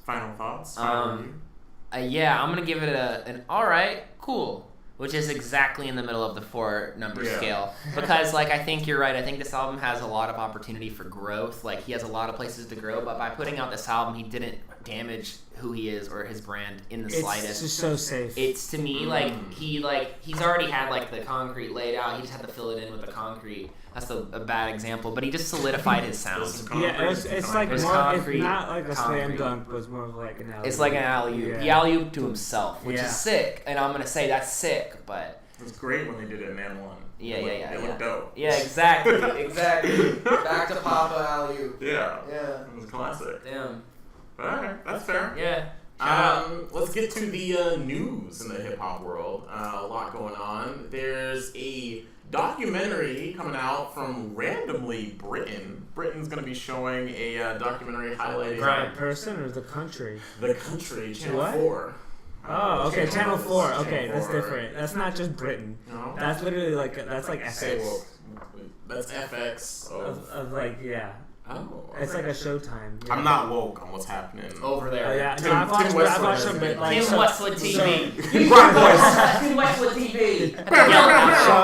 Final thoughts? Yeah, I'm gonna give it an alright, cool. Which is exactly in the middle of the 4-number scale. Because, like, I think you're right. I think this album has a lot of opportunity for growth. Like, he has a lot of places to grow. But by putting out this album, he didn't damage who he is or his brand in the slightest. It's just so safe. It's, to me, he's already had, like, the concrete laid out. He just had to fill it in with the concrete. That's a bad example. But he just solidified his sound. It's like more, it's not like a slam dunk, but it's more of like an alley-oop. It's like an alley-oop. Yeah. He alley-ooped to himself, which is sick. And I'm going to say that's sick, but... It was great when they did it in M1. It looked dope. Yeah, exactly. Back to Papa alley-oop. Yeah. It was classic. Damn. But alright, that's fair. Yeah. Let's get to the news in the hip-hop world. A lot going on. There's a documentary coming out from randomly Britain. Britain's going to be showing a documentary highlighting... Right person or the country? The country, Channel 4. Oh, okay, Channel 4. Okay, that's different. That's not just Britain. No? That's literally like, that's like FX. Well, that's FX of like, yeah. Oh, it's like a Showtime. Yeah. I'm not woke on what's happening over there. Oh, yeah. Tim Westwood TV. Tim Westwood TV.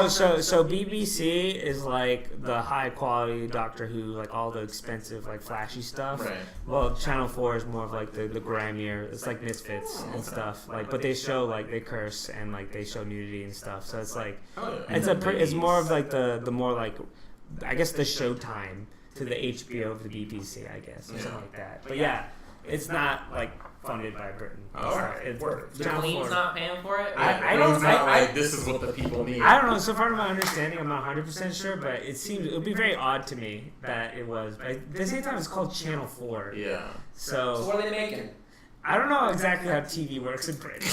So BBC is like the high quality Doctor Who, like all the expensive, like flashy stuff. Right. Well, Channel 4 is more of like the grimier. It's like Misfits and stuff. Like, but they show like they curse and like they show nudity and stuff. So it's like it's more of like the more like, I guess, the Showtime to the HBO of the BBC, I guess, or something like that. But yeah, it's not like funded by Britain. Alright, the Queen's not paying for it? I don't know. This is what the people need. I don't know. So far, to my understanding, I'm not 100% sure, but it would be very odd to me that it was. But at the same time, it's called Channel 4. Yeah. So what are they making? I don't know exactly how TV works in Britain.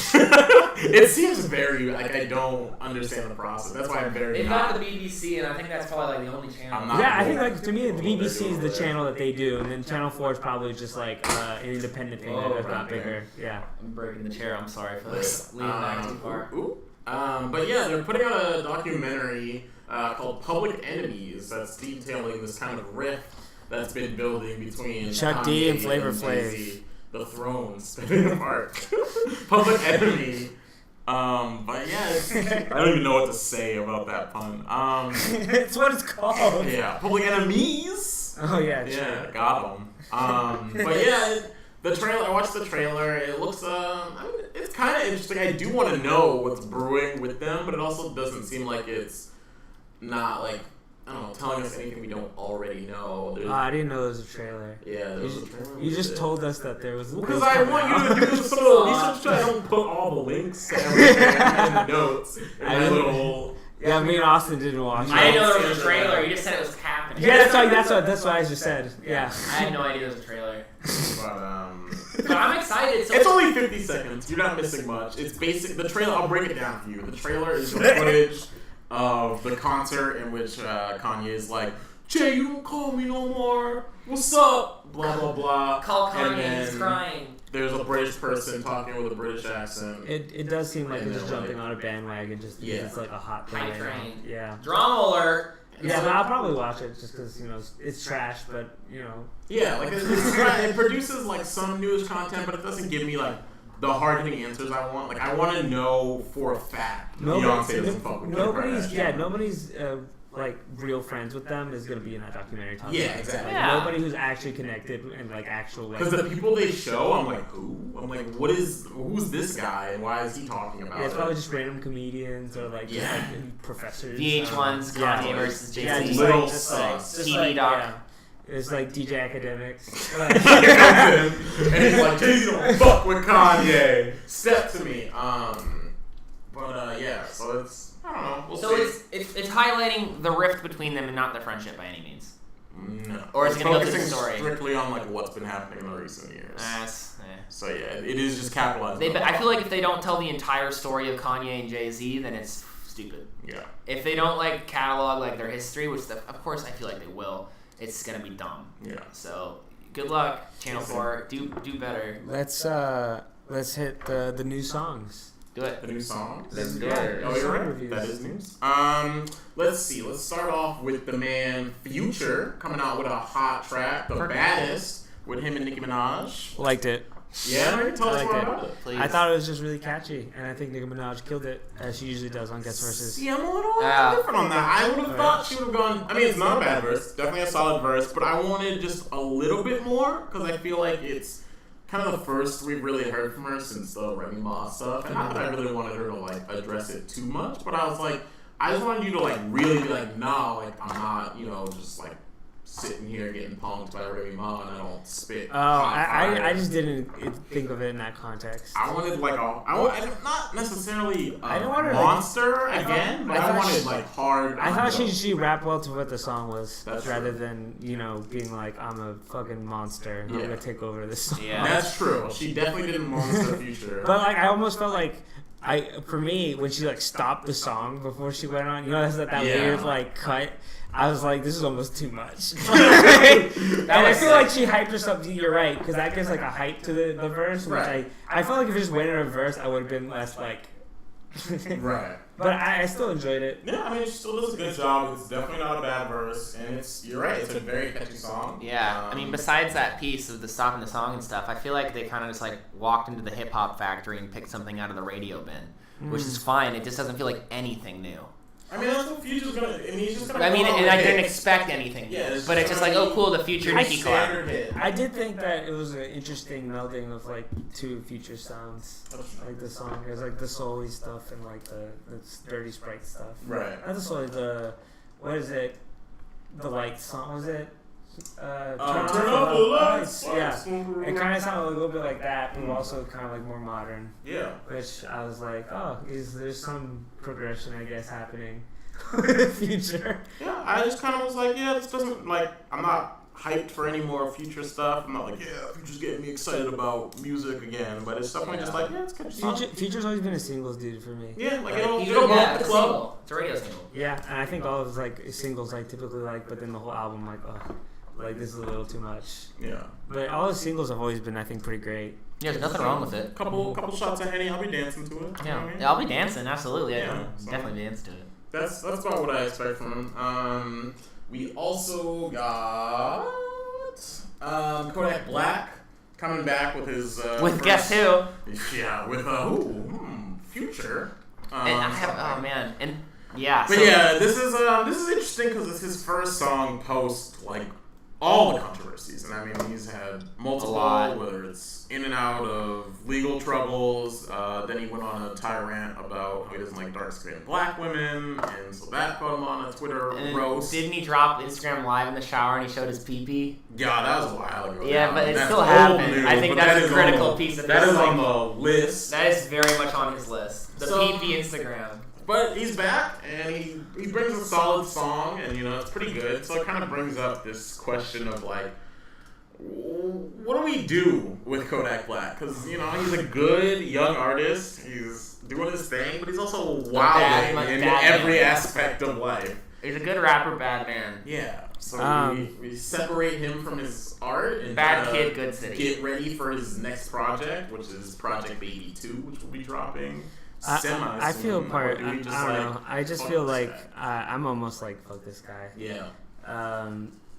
It seems very, like, I don't understand the process. That's why I'm very... They've got the BBC, and I think that's probably, like, the only channel. Yeah, I think, like, to me, the BBC is the channel that they do, and then Channel 4 is probably just, like, an independent thing that's got bigger. Yeah. I'm breaking the chair. I'm sorry for this. Leaning back too far. But, yeah, they're putting out a documentary called Public Enemies that's detailing this kind of rift that's been building between Chuck D and Flavor Flav. The throne spinning apart. Public Enemy. But yeah, I don't even know what to say about that pun. It's what it's called. Yeah, Public Enemies. Oh yeah, yeah, got them. But yeah, the trailer. I watched the trailer. It looks. It's kind of interesting. I do want to know what's brewing with them, but it also doesn't seem like it's not like. I don't know, telling us anything we don't already know. I didn't know there was a trailer. Yeah, there was a trailer. You just told us that there was. Because I want you to do the research. I don't put all the links and everything in the notes. In my little. Yeah, me and Austin didn't watch it. I didn't know there was a trailer. You just said it was happening. Yeah, that's what I just said. Yeah. I had no idea there was a trailer. But But I'm excited. So it's only 50 seconds. You're not missing much. It's basic. The trailer. I'll break it down for you. The trailer is the footage of the concert in which Kanye is like, Jay, you don't call me no more. What's up? Blah blah blah. Call And Kanye. then He's crying. There's a British person talking with a British accent. It does seem like And they're just then, jumping on a bandwagon just because it's like a hot thing. Hype right now. train. Yeah. Drama alert. Yeah, but I'll probably watch it just because it's trash, but Yeah, like it produces like some news content, but it doesn't give me like the hard-hitting answers I want. Like I want to know for a fact Beyonce doesn't fuck with nobody's like real friends with them is gonna be in that documentary. Yeah, exactly. Yeah. Nobody who's actually connected and like actual. Because the people they show, I'm like, who? I'm like, who's this guy and why is he talking about Yeah, it's it? probably just random comedians or like just like professors. VH1's Kanye versus Jay-Z. Yeah, just Little like, just like TV doc. yeah. It's like DJ Academics. He comes in and he's like, Jay-Z don't fuck with Kanye. Step to me. Yeah, so it's, I don't know. We'll So see. it's highlighting the rift between them and not their friendship by any means. No. Or is it gonna go through the focusing story? strictly on like what's been happening in the recent years. So yeah, it is just capitalizing. I feel like if they don't tell the entire story of Kanye and Jay-Z, then it's stupid. Yeah. If they don't like catalog like their history, which of course I feel like they will, it's gonna be dumb. Yeah. So good luck, Channel 4. Do better. Let's hit the new songs. Do it. The new song? Let's do Oh, it. you're Song right. reviews. That is news. Let's see. Let's start off with the man Future coming out with a hot track, The Baddest, with him and Nicki Minaj. Liked it. Yeah, maybe tell us I more liked about it. Please. I thought it was just really catchy, and I think Nicki Minaj killed it as she usually does on guest verses. See, I'm a little Yeah. different on that. I would have thought she would have gone. I mean, it's not a bad verse, definitely a solid verse, but I wanted just a little bit more because I feel like it's kind of the first we've really heard from her since the Remy Ma stuff. And not that I really wanted her to like address it too much, but I was like, I just wanted you to like really be like, nah, like I'm not, just like sitting here getting punked by Remy Ma and I don't spit. I just didn't think of it in that context. I wanted like not necessarily I don't want her, monster like, again, but I I thought wanted she- like hard. I thought she rapped well to what the song was, That's rather true. than being like I'm a fucking monster and I'm Yeah. gonna take over this song. Yeah. That's true. She definitely didn't monster Future. But like I almost felt like for me when she like stopped the song before she went on, there's that Yeah. weird like cut. I was like, this is almost too much. That And I was feel sick. like she hyped herself. You're right, because that gives like a hype to the verse. Which Right. I felt like if it just went in a verse, I would have been less like. Right. But I still enjoyed it. Yeah, I mean, she still does a good job. It's definitely not a bad verse, and you're right, it's a very catchy song. Yeah, I mean, besides that piece of the stopping the song and stuff, I feel like they kind of just like walked into the hip hop factory and picked something out of the radio bin, which is fine. It just doesn't feel like anything new. I mean, that's what Future's gonna. I mean, he's just gonna. I mean, come out and with I didn't hits. expect anything new, Yeah, it's but it's just like, oh, cool, the Future Nicki collab. Standard hit. I did think that it was an interesting melding of like two Future sounds. Like the song, there's like the soul-y stuff and like the Dirty Sprite stuff. Right. Not the soul, what is it? The light song, was it? Turn up the lights. Yeah. It kind of sounded a little bit like that, but also kind of like more modern. Yeah. Which I was like, there's some progression, I guess, happening with the Future. Yeah, I just kind of was like, yeah, this doesn't, like, I'm not hyped for any more Future stuff. I'm not like, yeah, Future's getting me excited about music again. But it's definitely just like, yeah, it's catchy song. Future's always been a singles dude for me. Yeah, like, He's it'll go yeah, off the it's a club. single. It's a radio single. Yeah, and I think all of his like singles I typically like, but then the whole album like, like this is a little too much. Yeah. But all his singles have always been, I think, pretty great. Yeah, there's nothing wrong with it. Couple shots of Henny, I'll be dancing to it. You know what I mean? Yeah, I'll be dancing, absolutely. Yeah, I'll so- definitely dance to it. That's about what I expect from him. We also got Kodak Black coming back with his With first- guess who? Yeah, with Future. And I have, oh man, and yeah. But so, yeah, this is interesting because it's his first song post like all the controversies, and I mean he's had multiple, whether it's in and out of legal troubles. Then he went on a tirade about how he doesn't like dark-skinned black women, and so that put him on a Twitter roast. Didn't he drop Instagram Live in the shower and he showed his pee-pee? Yeah, that was a while ago. Yeah, but it still happened. News, I think that's a critical piece of this. That is on the list. That is very much on his list. The pee-pee Instagram. But he's back, and he brings a solid song, and, you know, it's pretty good. So it kind of brings up this question of, like, what do we do with Kodak Black? Because, you know, he's a good young artist. He's doing his thing, but he's also wild in every aspect of life. He's a good rapper, bad man. Yeah. So we separate him from his art and bad kid, good city. Get ready for his next project, which is Project Baby 2, which will be dropping. I feel part. I don't know. I just feel like I'm almost like fuck this guy. Yeah.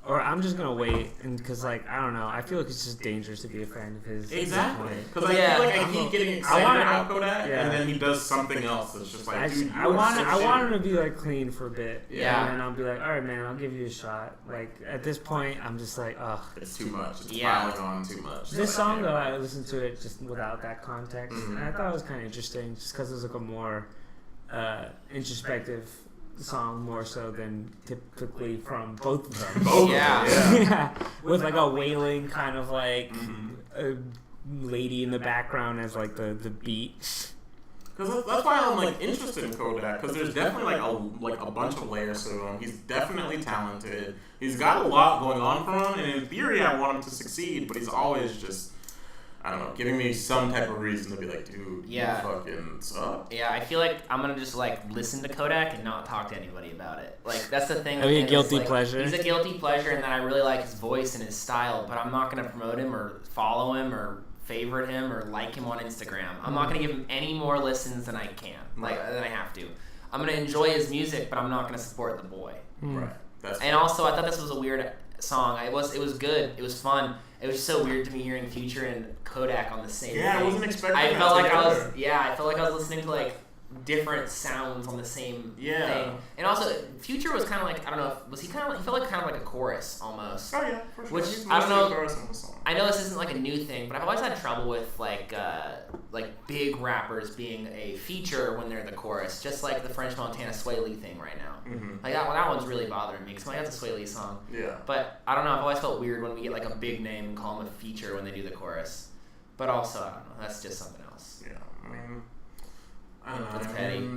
Or I'm just gonna wait, and because like I don't know, I feel like it's just dangerous to be a fan of his. Exactly. Because I feel like I keep getting excited about Kodak, and then he does something else that's just like, I want him to be like clean for a bit. Yeah. And then I'll be like, all right, man, I'll give you a shot. Like at this point, I'm just like, ugh. It's too much. It's piling on too much. This song though, I listened to it just without that context, and I thought it was kind of interesting, just because it was like a more introspective song, more so than typically from both of them. Yeah. With like a wailing kind of like a lady in the background as like the beat. Because that's why I'm like interested in Kodak, because there's definitely like a bunch of layers to him. He's definitely talented. He's got a lot going on for him, and in theory I want him to succeed, but he's always just, I don't know, giving me some type of reason to be like, dude, you fucking suck. Yeah, I feel like I'm gonna just like listen to Kodak and not talk to anybody about it. Like that's the thing. I mean, guilty pleasure. He's a guilty pleasure, and then I really like his voice and his style, but I'm not gonna promote him or follow him or favorite him or like him on Instagram. I'm not gonna give him any more listens than I can, than I have to. I'm gonna enjoy his music, but I'm not gonna support the boy. Right. And also, I thought this was a weird song. It was good. It was fun. It was so weird to me hearing Future and Kodak on the same thing. I wasn't expecting that. I felt like I was listening to like different sounds on the same thing. And also, Future was kind of like, I don't know, he felt like kind of like a chorus almost. Oh yeah, for sure. Which I don't know. I know this isn't like a new thing, but I've always had trouble with like big rappers being a feature when they're the chorus, just like the French Montana Sway Lee thing right now. Like that one's really bothering me because that's a Sway Lee song. Yeah. But I don't know. I've always felt weird when we get like a big name and call them a feature when they do the chorus. But also, I don't know. That's just something else. Yeah. I don't know. It's petty.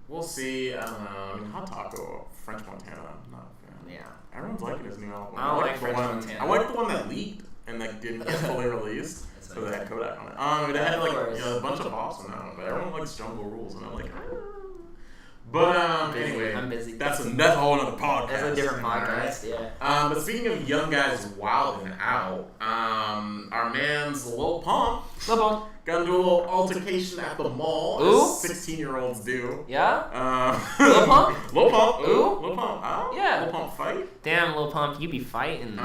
We'll see. I don't know. I mean, Hot Taco, French Montana. I'm not a fan. Yeah. Everyone's liking his new album. I don't like French Montana. I like the one that leaked and like didn't get fully released. So they had Kodak on it. It had like a bunch of bops on that, but everyone likes Jungle Rules, and I'm like, But anyway, I'm busy. That's a whole other podcast. That's a different podcast, right? Yeah. But speaking of young guys wilding out, our man's Lil Pump got into a little altercation at the mall, as 16-year-olds do. Yeah. Lil Pump. Lil Pump. Ooh. Lil Pump. Oh. Yeah. Lil Pump fight. Damn, Lil Pump, you be fighting.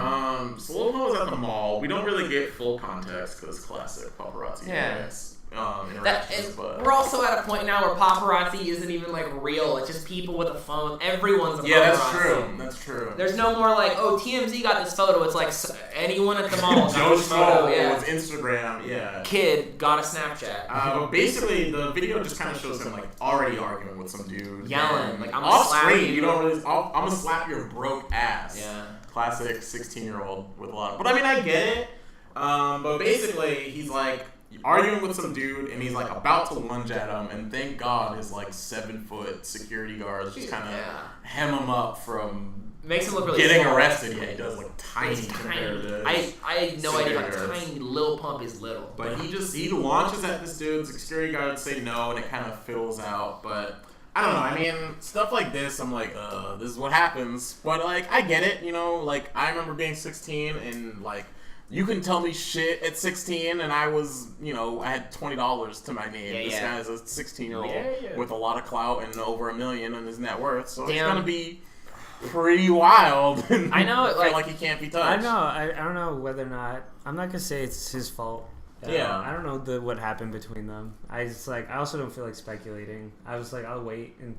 So Lil Pump was at the mall. We don't really get full context because classic paparazzi. Yeah. But we're also at a point now where paparazzi isn't even like real. It's just people with a phone. Everyone's a paparazzi. Yeah, that's true. There's no more like, oh, TMZ got this photo. It's like anyone at the mall got Joe this photo. Yeah. With Instagram. Yeah. Kid got a Snapchat. But basically, the video just kind of shows him like already arguing with some dude, yelling like, "I'm off gonna slap screen. you. I'm gonna slap your broke ass." Yeah. Classic 16-year-old with a lot. But I mean, I get it. But basically, he's like arguing with some dude, and he's like about to lunge at him, and thank God his like 7-foot security guards just kind of hem him up from makes him look really getting small. arrested. Yeah, he does look tiny. I had no idea how tiny Lil Pump is little. But he launches at this dude. The security guards say no, and it kind of fiddles out. But I don't know. I mean, stuff like this, I'm like, this is what happens. But like, I get it. You know, like I remember being 16 and like. You can tell me shit at 16, and I was, you know, I had $20 to my name. This guy is a 16-year-old with a lot of clout and over $1 million in his net worth, so it's gonna be pretty wild. I know, like he can't be touched. I know. I don't know whether or not. I'm not gonna say it's his fault. Yeah. I don't know what happened between them. I also don't feel like speculating. I was like, I'll wait and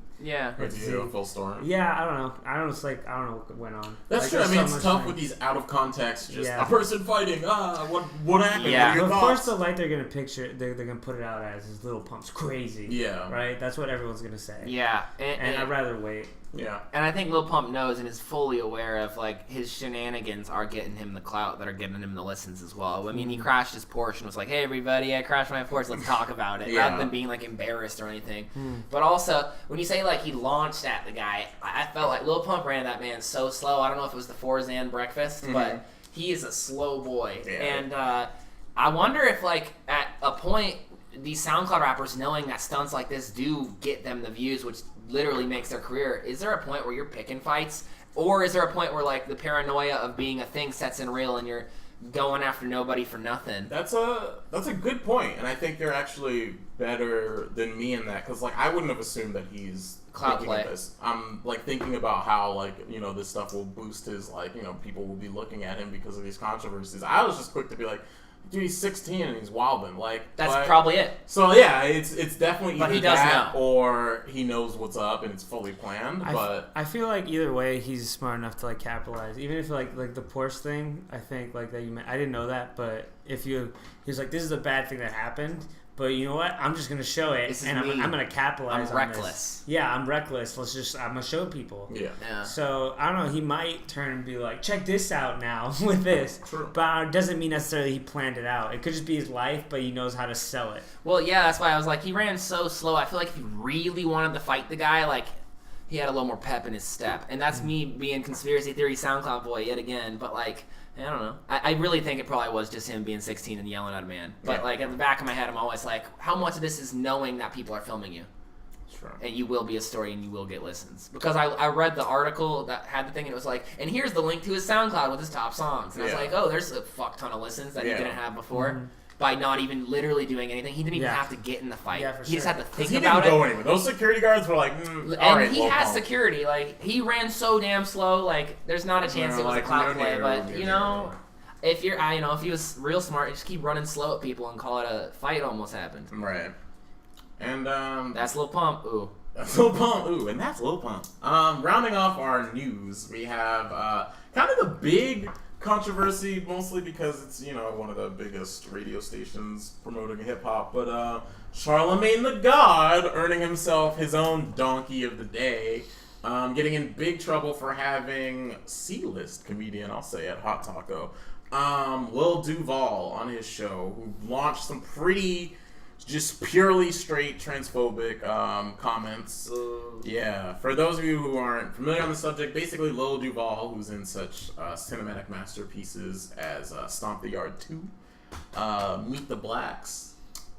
Let's see a full story. Yeah, I don't know. I don't know what went on. That's true. I mean, it's tough with these out of context. Just a person fighting. What happened? Yeah. Of course, the light they're gonna they're gonna put it out as is Lil Pump's crazy. Yeah. Right. That's what everyone's gonna say. Yeah. And I'd rather wait. Yeah. And I think Lil Pump knows and is fully aware of, like, his shenanigans are getting him the clout that are getting him the listens as well. I mean, he crashed his Porsche and was like, hey, everybody, I crashed my Porsche, let's talk about it. Rather than being, like, embarrassed or anything. But also, when you say, like, he launched at the guy, I felt like Lil Pump ran that man so slow. I don't know if it was the Forzan breakfast, but he is a slow boy. Yeah. And I wonder if, like, at a point, these SoundCloud rappers knowing that stunts like this do get them the views, which literally makes their career, is there a point where you're picking fights? Or is there a point where, like, the paranoia of being a thing sets in real and you're going after nobody for nothing? That's a good point, and I think you're actually better than me in that, because, like, I wouldn't have assumed that he's clout thinking play. of this. I'm, like, thinking about how, like, you know, this stuff will boost his, like, you know, people will be looking at him because of these controversies. I was just quick to be like, dude, he's 16 and he's wilding. Like, that's probably it. So yeah, it's definitely but either he does that know. Or he knows what's up and it's fully planned. But I feel like either way, he's smart enough to, like, capitalize. Even if like the Porsche thing, I think, like, that I didn't know that, but he was like, this is a bad thing that happened. But you know what? I'm just gonna show it, and I'm gonna capitalize. I'm reckless. This. Yeah, I'm reckless. I'm gonna show people. Yeah. So I don't know. He might turn and be like, check this out now with this. True. But it doesn't mean necessarily he planned it out. It could just be his life, but he knows how to sell it. Well, yeah, that's why I was like, he ran so slow. I feel like if he really wanted to fight the guy, like, he had a little more pep in his step. And that's me being conspiracy theory SoundCloud boy yet again. But, like, I don't know. I really think it probably was just him being 16 and yelling at a man. But, like, at the back of my head, I'm always like, how much of this is knowing that people are filming you? Sure. And you will be a story and you will get listens. Because I read the article that had the thing and it was like, and here's the link to his SoundCloud with his top songs. And I was like, oh, there's a fuck ton of listens that he didn't have before. By not even literally doing anything. He didn't even have to get in the fight. Yeah, he just had to think about it. He didn't go anywhere. Those security guards were like, and all right, he has security. Like, he ran so damn slow. Like, there's not a chance it was a clout play. But, you know, if he was real smart, just keep running slow at people and call it a fight almost happened. Right. And, that's Lil Pump. Ooh. That's Lil Pump. Ooh, and that's Lil Pump. Rounding off our news, we have, kind of the big controversy, mostly because it's, you know, one of the biggest radio stations promoting hip-hop, but Charlemagne the God earning himself his own donkey of the day, getting in big trouble for having C-list comedian, I'll say, at Hot Taco, Lil Duval on his show, who launched some pretty just purely straight transphobic comments. Yeah, for those of you who aren't familiar on the subject, basically Lil Duval, who's in such cinematic masterpieces as Stomp the Yard 2, Meet the Blacks.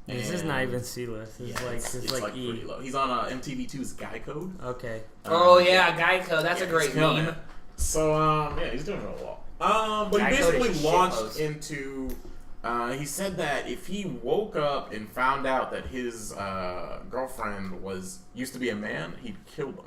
This is not even C-list. It's like E. Pretty low. He's on MTV2's Guy Code. Okay. Guy Code. That's a great meme. So, he's doing real well. But he basically launched into... he said that if he woke up and found out that his girlfriend used to be a man, he'd kill them.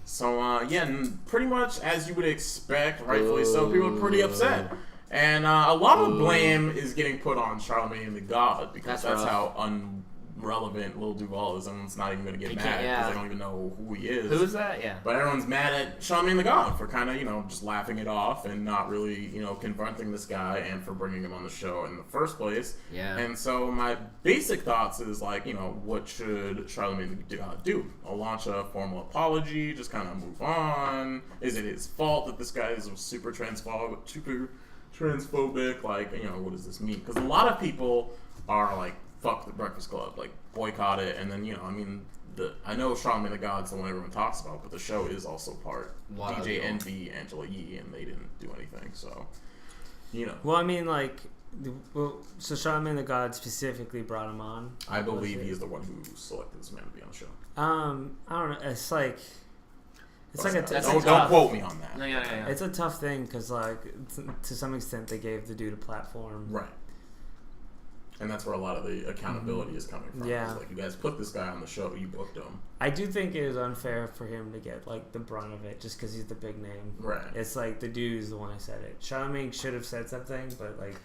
So, and pretty much as you would expect, rightfully so, people are pretty upset. And a lot of the blame is getting put on Charlemagne the God, because that's how unrelevant Lil Duval is. Everyone's not even going to get mad because they don't even know who he is. Who's that? Yeah. But everyone's mad at Charlemagne the God for kind of, you know, just laughing it off and not really, you know, confronting this guy and for bringing him on the show in the first place. Yeah. And so my basic thoughts is, like, you know, what should Charlemagne the God do? Launch a formal apology, just kind of move on? Is it his fault that this guy is super transphobic? Like, you know, what does this mean? Because a lot of people are like, fuck the Breakfast Club, like, boycott it, and then, you know, I mean, I know Charlemagne the God's the one everyone talks about, but the show is also part DJ Envy, Angela Yee, and they didn't do anything, so, you know. Well, I mean, like, so Charlemagne the God specifically brought him on. I believe he is the one who selected this man to be on the show. I don't know, it's like... Don't quote me on that. No. It's a tough thing because, like, to some extent, they gave the dude a platform. Right. And that's where a lot of the accountability is coming from. Yeah. It's like, you guys put this guy on the show, you booked him. I do think it is unfair for him to get, like, the brunt of it just because he's the big name. Right. It's like the dude is the one who said it. Charlemagne should have said something, but, like,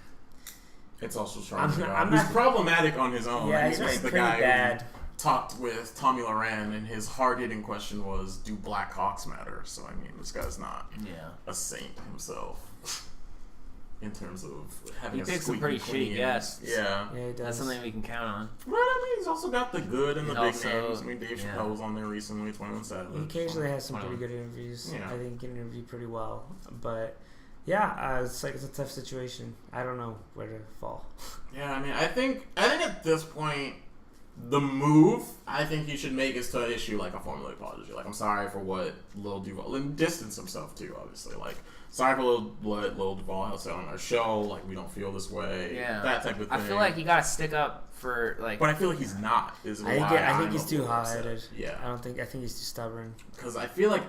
It's also Charlamagne. He's problematic on his own. Yeah, he's the pretty guy bad. Who talked with Tommy Loren, and his hard-hitting question was, "Do Black Hawks matter?" So I mean, this guy's not a saint himself. In terms of having he picks some pretty shitty guests. Yeah, he does. That's something we can count on. But I mean, he's also got the good and the big also, names. I mean, Dave Chappelle was on there recently, 21 Savage. He occasionally has some pretty good interviews. Yeah. I think he can interview pretty well. But yeah, it's a tough situation. I don't know where to fall. Yeah, I mean, I think at this point, the move I think he should make is to issue like a formal apology. Like, I'm sorry for what Lil Duval, and distance himself too, obviously. Like, sorry for what Lil Duval has said on our show. Like, we don't feel this way. Yeah, that type of thing. I feel like you gotta stick up for like. But I feel like he's not. I think he's too hot-headed. Yeah. I think he's too stubborn. Because I feel like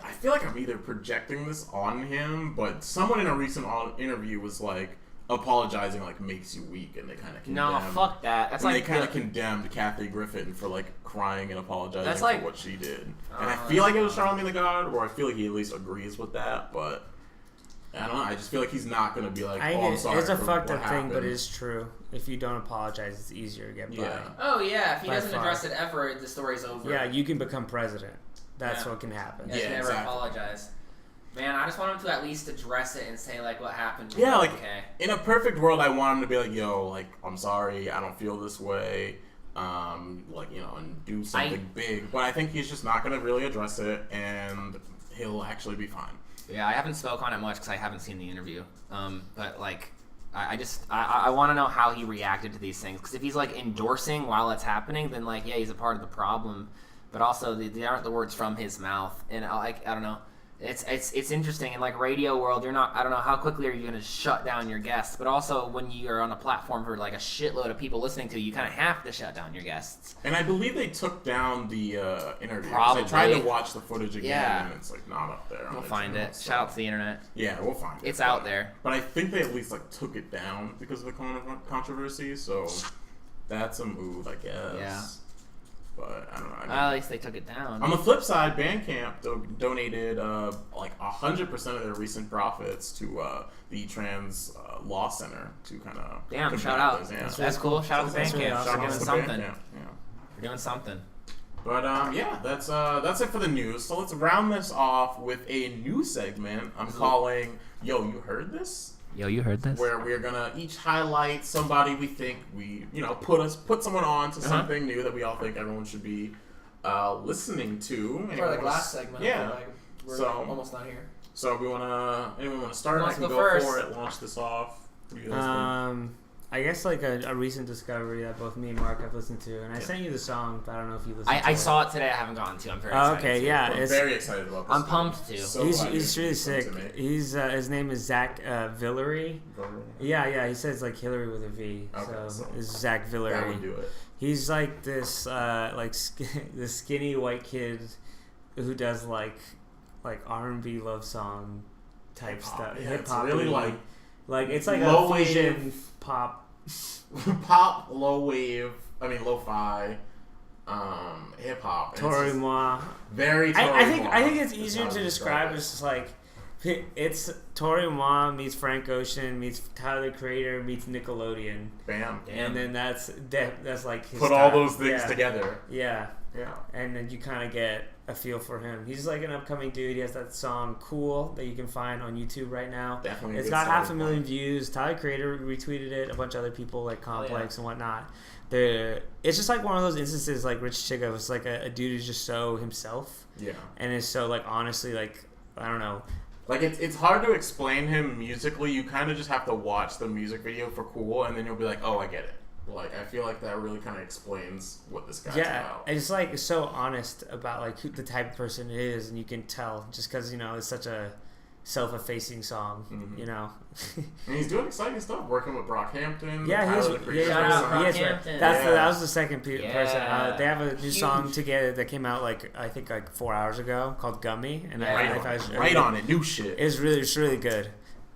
I'm either projecting this on him, but someone in a recent interview was like, apologizing like makes you weak, and they kind of condemned. No, fuck that. That's like they kind of condemned Kathy Griffin for like crying and apologizing for like what she did. And I feel like it was Charlamagne the God, or I feel like he at least agrees with that. But I don't know. I just feel like he's not gonna be like, I'm sorry. It's a for fucked what up thing, but happened. it is true. If you don't apologize, it's easier to get by. Oh yeah, if he By doesn't far. address it ever, the story's over. Yeah, you can become president. That's what can happen. Just never exactly. apologize. Man, I just want him to at least address it and say like what happened. Yeah, like okay. In a perfect world, I want him to be like, yo, like, I'm sorry, I don't feel this way. Like, you know, and do something big. But I think he's just not gonna really address it, and he'll actually be fine. Yeah, I haven't spoke on it much because I haven't seen the interview. But like, I want to know how he reacted to these things, because if he's like endorsing while it's happening, then like, yeah, he's a part of the problem. But also, they aren't the words from his mouth, and I don't know. It's interesting. In like radio world, you're not, I don't know how quickly are you going to shut down your guests, but also when you're on a platform for like a shitload of people listening to you kind of have to shut down your guests. And I believe they took down the interview. Probably. I tried to watch the footage again, Yeah. and it's like not up there. We'll find it. So. Shout out to the internet. Yeah, we'll find it. It's out there. But I think they at least like took it down because of the controversy, so that's a move, I guess. Yeah. But I don't know. I mean, Well, at least they took it down. on the flip side, Bandcamp donated like 100% of their recent profits to the Trans Law Center to kind of Damn, shout out. Yeah. That's cool. Shout out to That's really Bandcamp awesome. for doing something. Yeah. We're doing something. But yeah, that's it for the news. So let's round this off with a new segment I'm calling "Yo, You Heard This?" Yo, you heard this? Where we're gonna each highlight somebody we think put someone on to something new that we all think everyone should be listening to. For like last segment. Yeah. We're almost not here. So anyone wanna start? Who I wants can to go go first? for it. Launch this off. What do you guys think? I guess like a recent discovery that both me and Mark have listened to, and I sent you the song, but I don't know if you listened to it. I saw it today. I haven't gotten to. I'm very excited. Okay, to. yeah, I'm very excited about this. I'm pumped too. So He's really sick. He's his name is Zach Villery. Yeah, he says like Hillary with a V. Okay, so so it's Zach that would Villery. do it. He's like this this skinny white kid who does like R&B love song type stuff. Yeah, Hip hop. it's really like it's like low a fusion wave pop. pop, lo-fi, hip hop. Tori Moi. Very Tori I think it's Moi. easier That's to how describe it. as just like it's Tori Moi meets Frank Ocean meets Tyler the Creator meets Nickelodeon. Bam. And then that's like his Put all style. those things together. Yeah. Yeah. And then you kind of get a feel for him. He's like an upcoming dude. He has that song "Cool" that you can find on YouTube right now. Definitely. It's got 500,000 views. Tyler the Creator retweeted it. A bunch of other people like Complex and whatnot. It's just like one of those instances like Rich Chiga was like a dude who's just so himself. Yeah. And is so like honestly like I don't know. Like it's hard to explain him musically. You kind of just have to watch the music video for Cool, and then you'll be like, oh, I get it. Like I feel like that really kind of explains what this guy's about. And it's like so honest about like who the type of person it is, and you can tell just because it's such a self-effacing song, And he's doing exciting stuff, working with Brockhampton. Yeah, Tyler, the Creator. Shout out Brockhampton. Brockhampton. That was the second person. Yeah. They have a new Huge. song together that came out I think 4 hours ago called "Gummy," and Right on it, new shit. It's really good.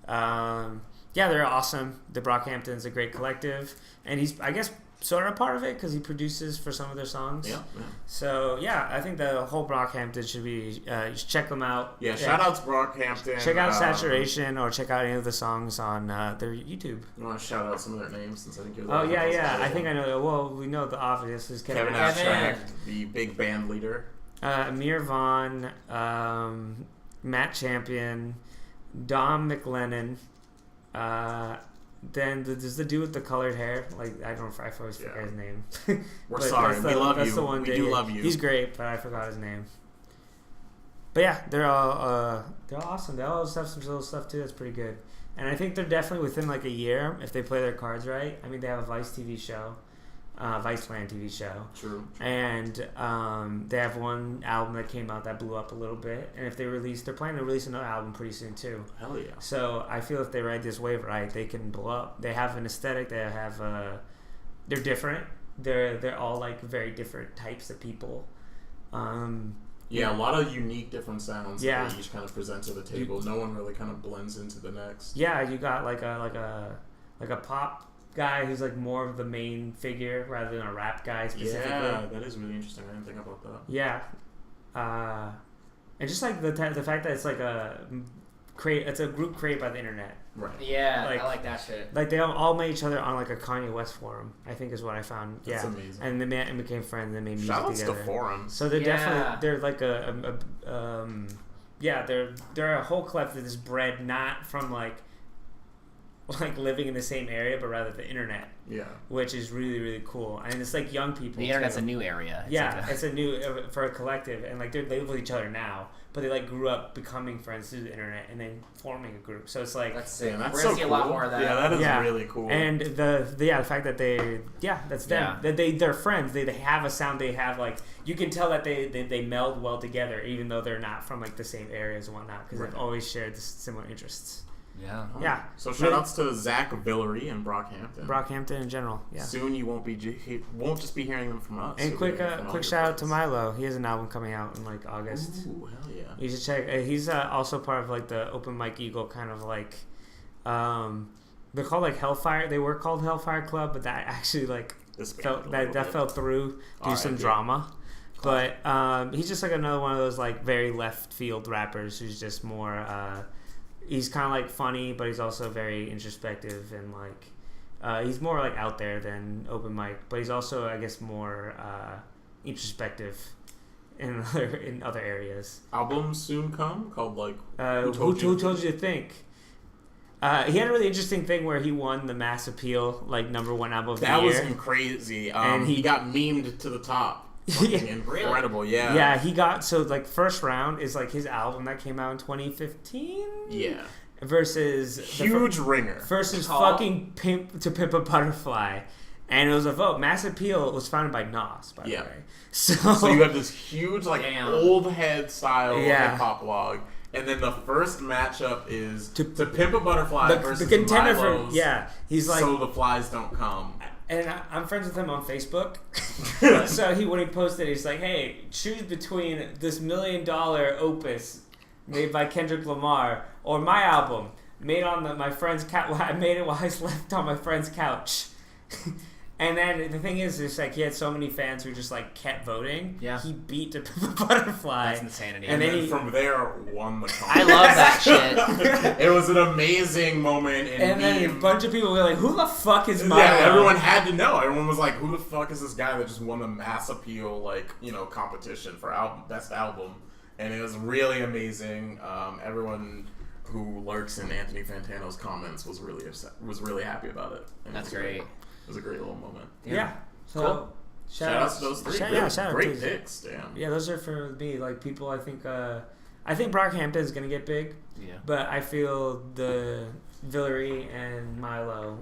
Yeah, they're awesome. The Brockhampton's a great collective, and he's I guess sort of part of it because he produces for some of their songs. Yeah. So yeah, I think the whole Brockhampton should be. You should check them out. Yeah. Shout out to Brockhampton. Check out Saturation or check out any of the songs on their YouTube. You want to shout out some of their names since I think you're the Oh yeah. I think I know. Well, we know the obvious is Kevin Abstract, the big band leader. Amir Vaughn, Matt Champion, Dom McLennan. Then there's the dude with the colored hair. Like I always forget his name. We're sorry. We love you. We do love you. He's great, but I forgot his name. But yeah, they're all awesome. They all have some little stuff too that's pretty good. And I think they're definitely within like a year if they play their cards right. I mean, they have a Vice TV show, Viceland TV show. True. And they have one album that came out that blew up a little bit. And if they're planning to release another album pretty soon too. Hell yeah. So I feel if they ride this wave right, they can blow up. They have an aesthetic. They have they're different. They're all like very different types of people. Yeah, a lot of unique different sounds that they each kind of present to the table. No one really kind of blends into the next. Yeah, you got like a pop guy who's like more of the main figure rather than a rap guy specifically. Yeah, that is really interesting. I didn't think about that. Yeah, and just like the fact that it's like it's a group created by the internet. Right. Yeah, I like that shit. Like they all met each other on like a Kanye West forum. I think is what I found. That's amazing. And they met and became friends. And they made music Shoutouts together. to forums. So they're definitely like they're a whole collective that's bred not from like living in the same area, but rather the internet. Yeah. Which is really, really cool. And it's like young people. The internet's a new area. It's a new for a collective, and like they live with each other now, but they like grew up becoming friends through the internet and then forming a group. So it's like that's sick. That's We're so gonna see cool. a lot more of that. Yeah, that is really cool. And the fact that that's them. That they're friends. They have a sound. They have like you can tell that they meld well together, even though they're not from like the same areas and whatnot, because they've always shared similar interests. Yeah. Yeah. So shout outs to Zach Villery and Brockhampton. Brockhampton in general. Yeah. Soon you won't just be hearing them from us. And quick shout out to Milo. He has an album coming out in like August. Ooh, hell yeah. You should check. He's also part of like the Open Mike Eagle kind of like. They're called like Hellfire. They were called Hellfire Club, but that actually like fell through some drama. But he's just like another one of those like very left field rappers who's just more. He's kind of like funny, but he's also very introspective and like he's more like out there than Open Mic, but he's also I guess more introspective in other areas. Album soon come called like Who Told You to Think. He had a really interesting thing where he won the Mass Appeal like #1 album of the year. That was crazy. And he got memed to the top. Incredible, yeah. Yeah, he got like first round is like his album that came out in 2015. Yeah. Versus huge ringer. Versus fucking Pimp a Butterfly, and it was a vote. Mass Appeal was founded by Nas, by the way. So you have this huge like old head style hip hop log. And then the first matchup is to Pimp a Butterfly versus the contender Milo's, he's like So the Flies Don't Come. And I'm friends with him on Facebook. So when he posted, he's like, "Hey, choose between this $1 million opus made by Kendrick Lamar or my album made on my friend's couch. I made it while I slept on my friend's couch." And then the thing is like he had so many fans who just like kept voting. Yeah. He beat the Butterfly. That's insanity. And then from there won the contest. I love that shit. It was an amazing moment. And then a bunch of people were like, "Who the fuck is Milo?" Yeah, everyone had to know. Everyone was like, "Who the fuck is this guy that just won the Mass Appeal competition for best album?" And it was really amazing. Everyone who lurks in Anthony Fantano's comments was really happy about it. And that's great. It was a great little moment. Yeah. So cool. Shout outs to those three. Great picks, damn. Yeah, those are for me. Like people, I think Brockhampton is gonna get big. Yeah. But I feel the Villery and Milo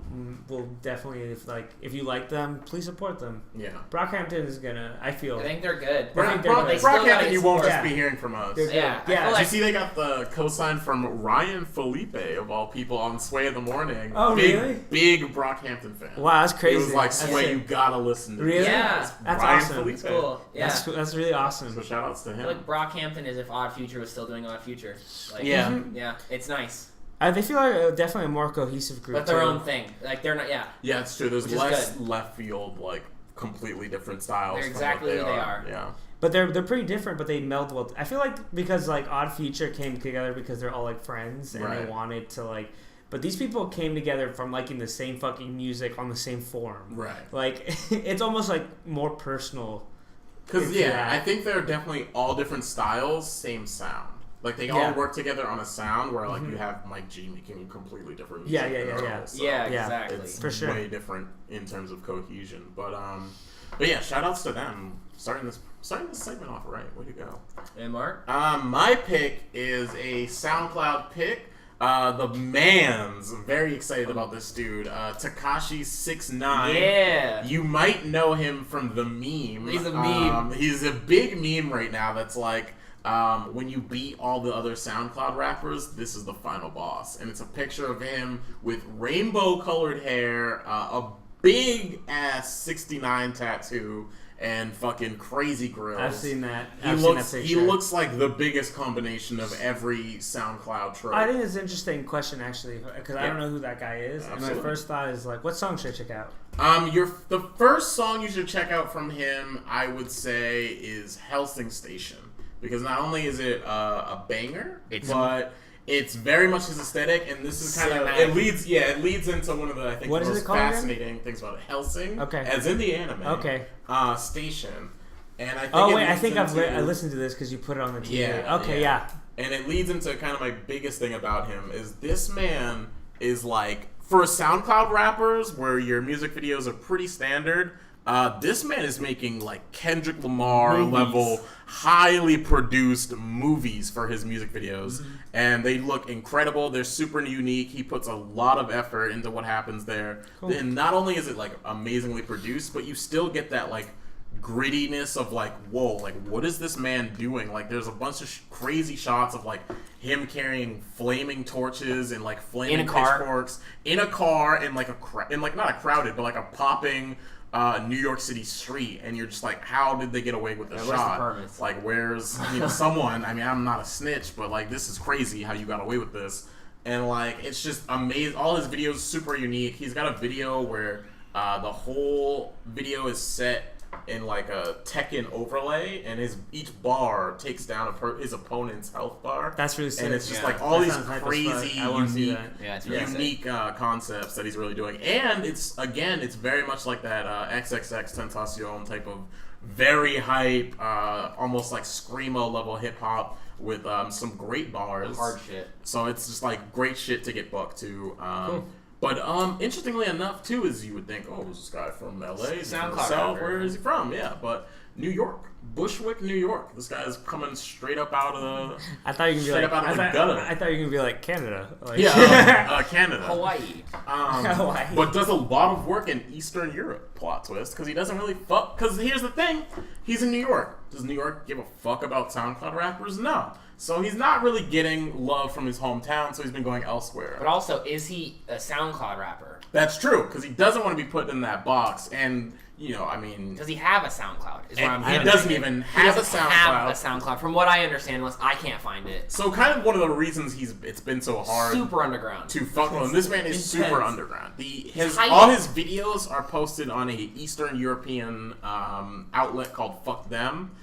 will definitely, if you like them, please support them. Yeah. Brockhampton is gonna. I think they're good. Brockhampton, you won't just be hearing from us. Yeah. Did you see they got the cosign from Ryan Felipe of all people on Sway in the Morning? Oh, really? Big Brockhampton fan. Wow, that's crazy. He was like, "Sway, you gotta listen to Really? Yeah. That's Ryan awesome. Felipe. That's cool. Yeah. That's really awesome. So shout outs to him. I feel like Brockhampton is if Odd Future was still doing Odd Future. Like, yeah. Yeah. It's nice. They feel like definitely a more cohesive group. But their own thing. Like, they're not, Yeah, it's true. There's Which is less good. left field, like, completely different styles. They're from exactly what who they are. Yeah. But they're pretty different, but they meld well. I feel like because, like, Odd Future came together because they're all, like, friends, and they wanted to, like... But these people came together from liking the same fucking music on the same forum. Right. Like, it's almost, like, more personal. Because, I think they're definitely all different styles, same sound. Like, they all work together on a sound where, like, you have Mike G making completely different music. Yeah, exactly. It's for sure. way different in terms of cohesion. But yeah, shout outs to them. Starting this segment off right. Way to go. And Mark? My pick is a SoundCloud pick. The man's very excited about this dude. Tekashi 6ix9ine. Yeah. You might know him from the meme. He's a meme. He's a big meme right now that's like, when you beat all the other SoundCloud rappers, this is the final boss. And it's a picture of him with rainbow-colored hair, a big-ass 69 tattoo, and fucking crazy grills. I've seen that. He looks like the biggest combination of every SoundCloud trope. I think it's an interesting question, actually, because I don't know who that guy is. Absolutely. And my first thought is, like, what song should I check out? The first song you should check out from him, I would say, is Helsing Station. Because not only is it a banger, but it's very much his aesthetic, and this is kind of it leads into one of the, I think, most fascinating things about it. Helsing, as in the anime, station, and I think I think I listened to this because you put it on the TV. And it leads into kind of my biggest thing about him is this man is like, for SoundCloud rappers where your music videos are pretty standard. This man is making like Kendrick Lamar level, highly produced movies for his music videos, and they look incredible. They're super unique. He puts a lot of effort into what happens there, and not only is it like amazingly produced, but you still get that like grittiness of like, whoa, like what is this man doing? Like there's a bunch of crazy shots of like him carrying flaming torches and like flaming pitchforks in a car in like not a crowded but like a popping New York City street, and you're just like, how did they get away with the shot? Where's the like, where's someone? I mean, I'm not a snitch, but like, this is crazy how you got away with this. And like, it's just amazing. All his videos super unique. He's got a video where the whole video is set in like a Tekken overlay, and each bar takes down his opponent's health bar. That's really sick. And it's just like all these crazy, unique concepts that he's really doing. And it's very much like that XXX Tentacion type of very hype, almost like screamo level hip hop with some great bars. Hard shit. So it's just like great shit to get booked to. Cool. But interestingly enough, too, is you would think, oh, is this guy from L.A.? SoundCloud. Where is he from? Yeah, but New York, Bushwick, New York. This guy's coming straight up out of the. I thought you were gonna be like, I thought you were gonna be like Canada. Like, Canada, Hawaii. Hawaii. But does a lot of work in Eastern Europe. Plot twist, because he doesn't really fuck. Because here's the thing, he's in New York. Does New York give a fuck about SoundCloud rappers? No. So he's not really getting love from his hometown, so he's been going elsewhere. But also, is he a SoundCloud rapper? That's true, because he doesn't want to be put in that box. And, I mean... Does he have a SoundCloud? Is what I'm he doesn't even have a SoundCloud. From what I understand, unless I can't find it. So kind of one of the reasons it's been so hard... Super underground. ...to fuck with him. This man is super underground. All his videos are posted on a Eastern European outlet called Fuck Them.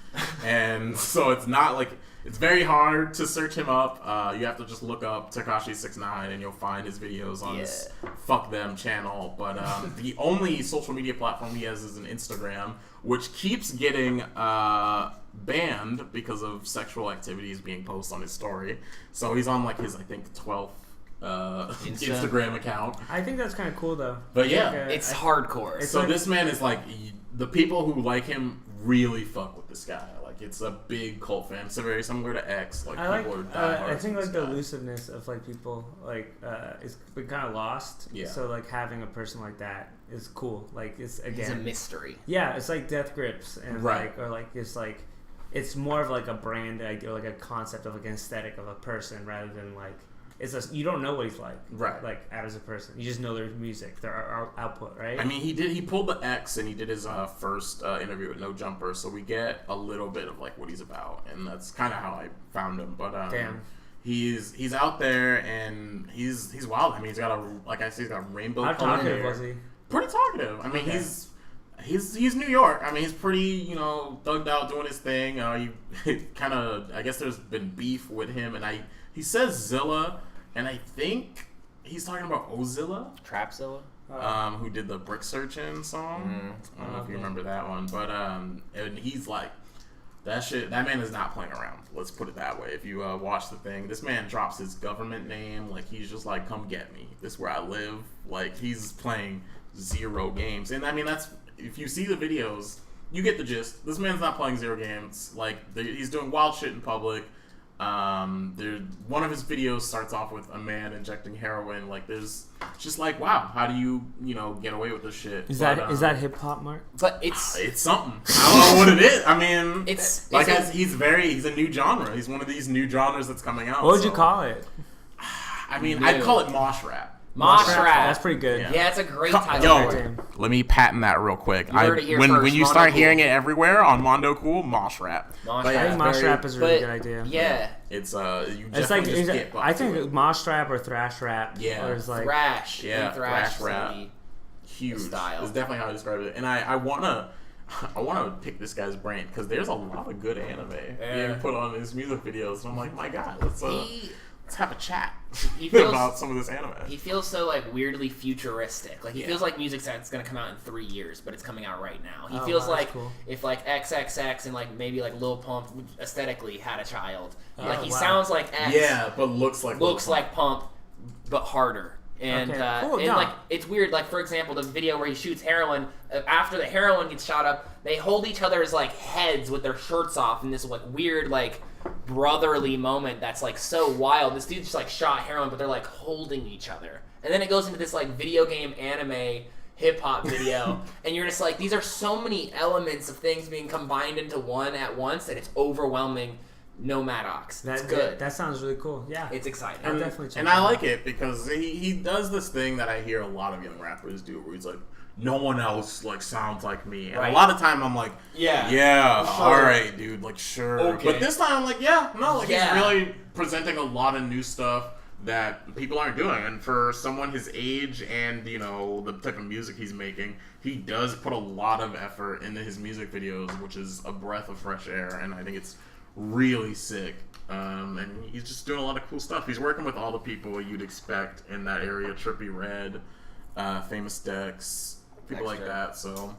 And so it's not like... It's very hard to search him up. You have to just look up Tekashi 6ix9ine and you'll find his videos on his Fuck Them channel. But the only social media platform he has is an Instagram, which keeps getting banned because of sexual activities being posted on his story. So he's on like his, I think, 12th Instagram account. I think that's kind of cool though. But yeah, it's hardcore. So this man is like, the people who like him really fuck with this guy. Like, it's a big cult fan. It's very similar to X. Like, people are diehard. I think like the elusiveness of like people like is kind of lost. Yeah. So like having a person like that is cool. Like it's a mystery. Yeah, it's like Death Grips and it's more of like a brand or like a concept of like an aesthetic of a person rather than like. You don't know what he's like, right? Like as a person, you just know their music, their output, right? I mean, he pulled the X and he did his first interview with No Jumper, so we get a little bit of like what he's about, and that's kind of how I found him. But damn, he's out there and he's wild. I mean, he's got he's got rainbow. How color talkative hair. was he? Pretty talkative. I mean, Okay. he's New York. I mean, he's pretty, thugged out doing his thing. He kind of, I guess there's been beef with him, and he says Zilla, and I think he's talking about Ozilla, Trapzilla. who did the Brick Searchin' song. I don't know if you remember that one, but and he's like, that man is not playing around. Let's put it that way. If you watch the thing, this man drops his government name, like he's just like, come get me. This is where I live. Like he's playing zero games, and I mean that's. If you see the videos, you get the gist. This man's not playing zero games. Like he's doing wild shit in public. One of his videos starts off with a man injecting heroin. Like there's just like, wow, how do you get away with this shit? Is that hip hop, Mark? But it's something. I don't know what it is. I mean, it's he's a new genre. He's one of these new genres that's coming out. What would you call it? I mean, I'd call it mosh rap. Mosh rap. That's pretty good. Yeah, it's a great title. Yo, let me patent that real quick. When you Mondo start Kool. hearing it everywhere on Mondo Kool, mosh rap. Mosh I rap. think mosh rap is a really good idea. Yeah. It's It's like I think mosh rap or thrash rap. Yeah. Or it's like Thrash. Yeah, thrash rap. really Huge style. It's definitely how I describe it. And I wanna pick this guy's brain because there's a lot of good anime being put on his music videos. And I'm like, my God, let's have a chat about some of this anime. He feels so like weirdly futuristic. Like he feels like music that's gonna come out in 3 years, but it's coming out right now. He feels like cool. if like XXX and like maybe like Lil Pump aesthetically had a child. Like he sounds like X. Yeah, but looks like Pump, but harder. And cool. and like it's weird. Like for example, the video where he shoots heroin. After the heroin gets shot up, they hold each other's like heads with their shirts off in this like weird like brotherly moment that's like so wild. This dude just like shot heroin, but they're like holding each other. And then it goes into this like video game anime hip hop video, and you're just like, these are so many elements of things being combined into one at once that it's overwhelming. No Maddox. That's good. That sounds really cool. Yeah, it's exciting. I'll definitely check and it I out. like it because he does this thing that I hear a lot of young rappers do, where he's like, no one else like sounds like me. And a lot of time I'm like, yeah, sure. all right, dude, like sure. Okay. But this time I'm like, he's really presenting a lot of new stuff that people aren't doing. And for someone his age and the type of music he's making, he does put a lot of effort into his music videos, which is a breath of fresh air. And I think it's really sick. And he's just doing a lot of cool stuff. He's working with all the people you'd expect in that area: Trippie Redd, Famous Dex, people like that. So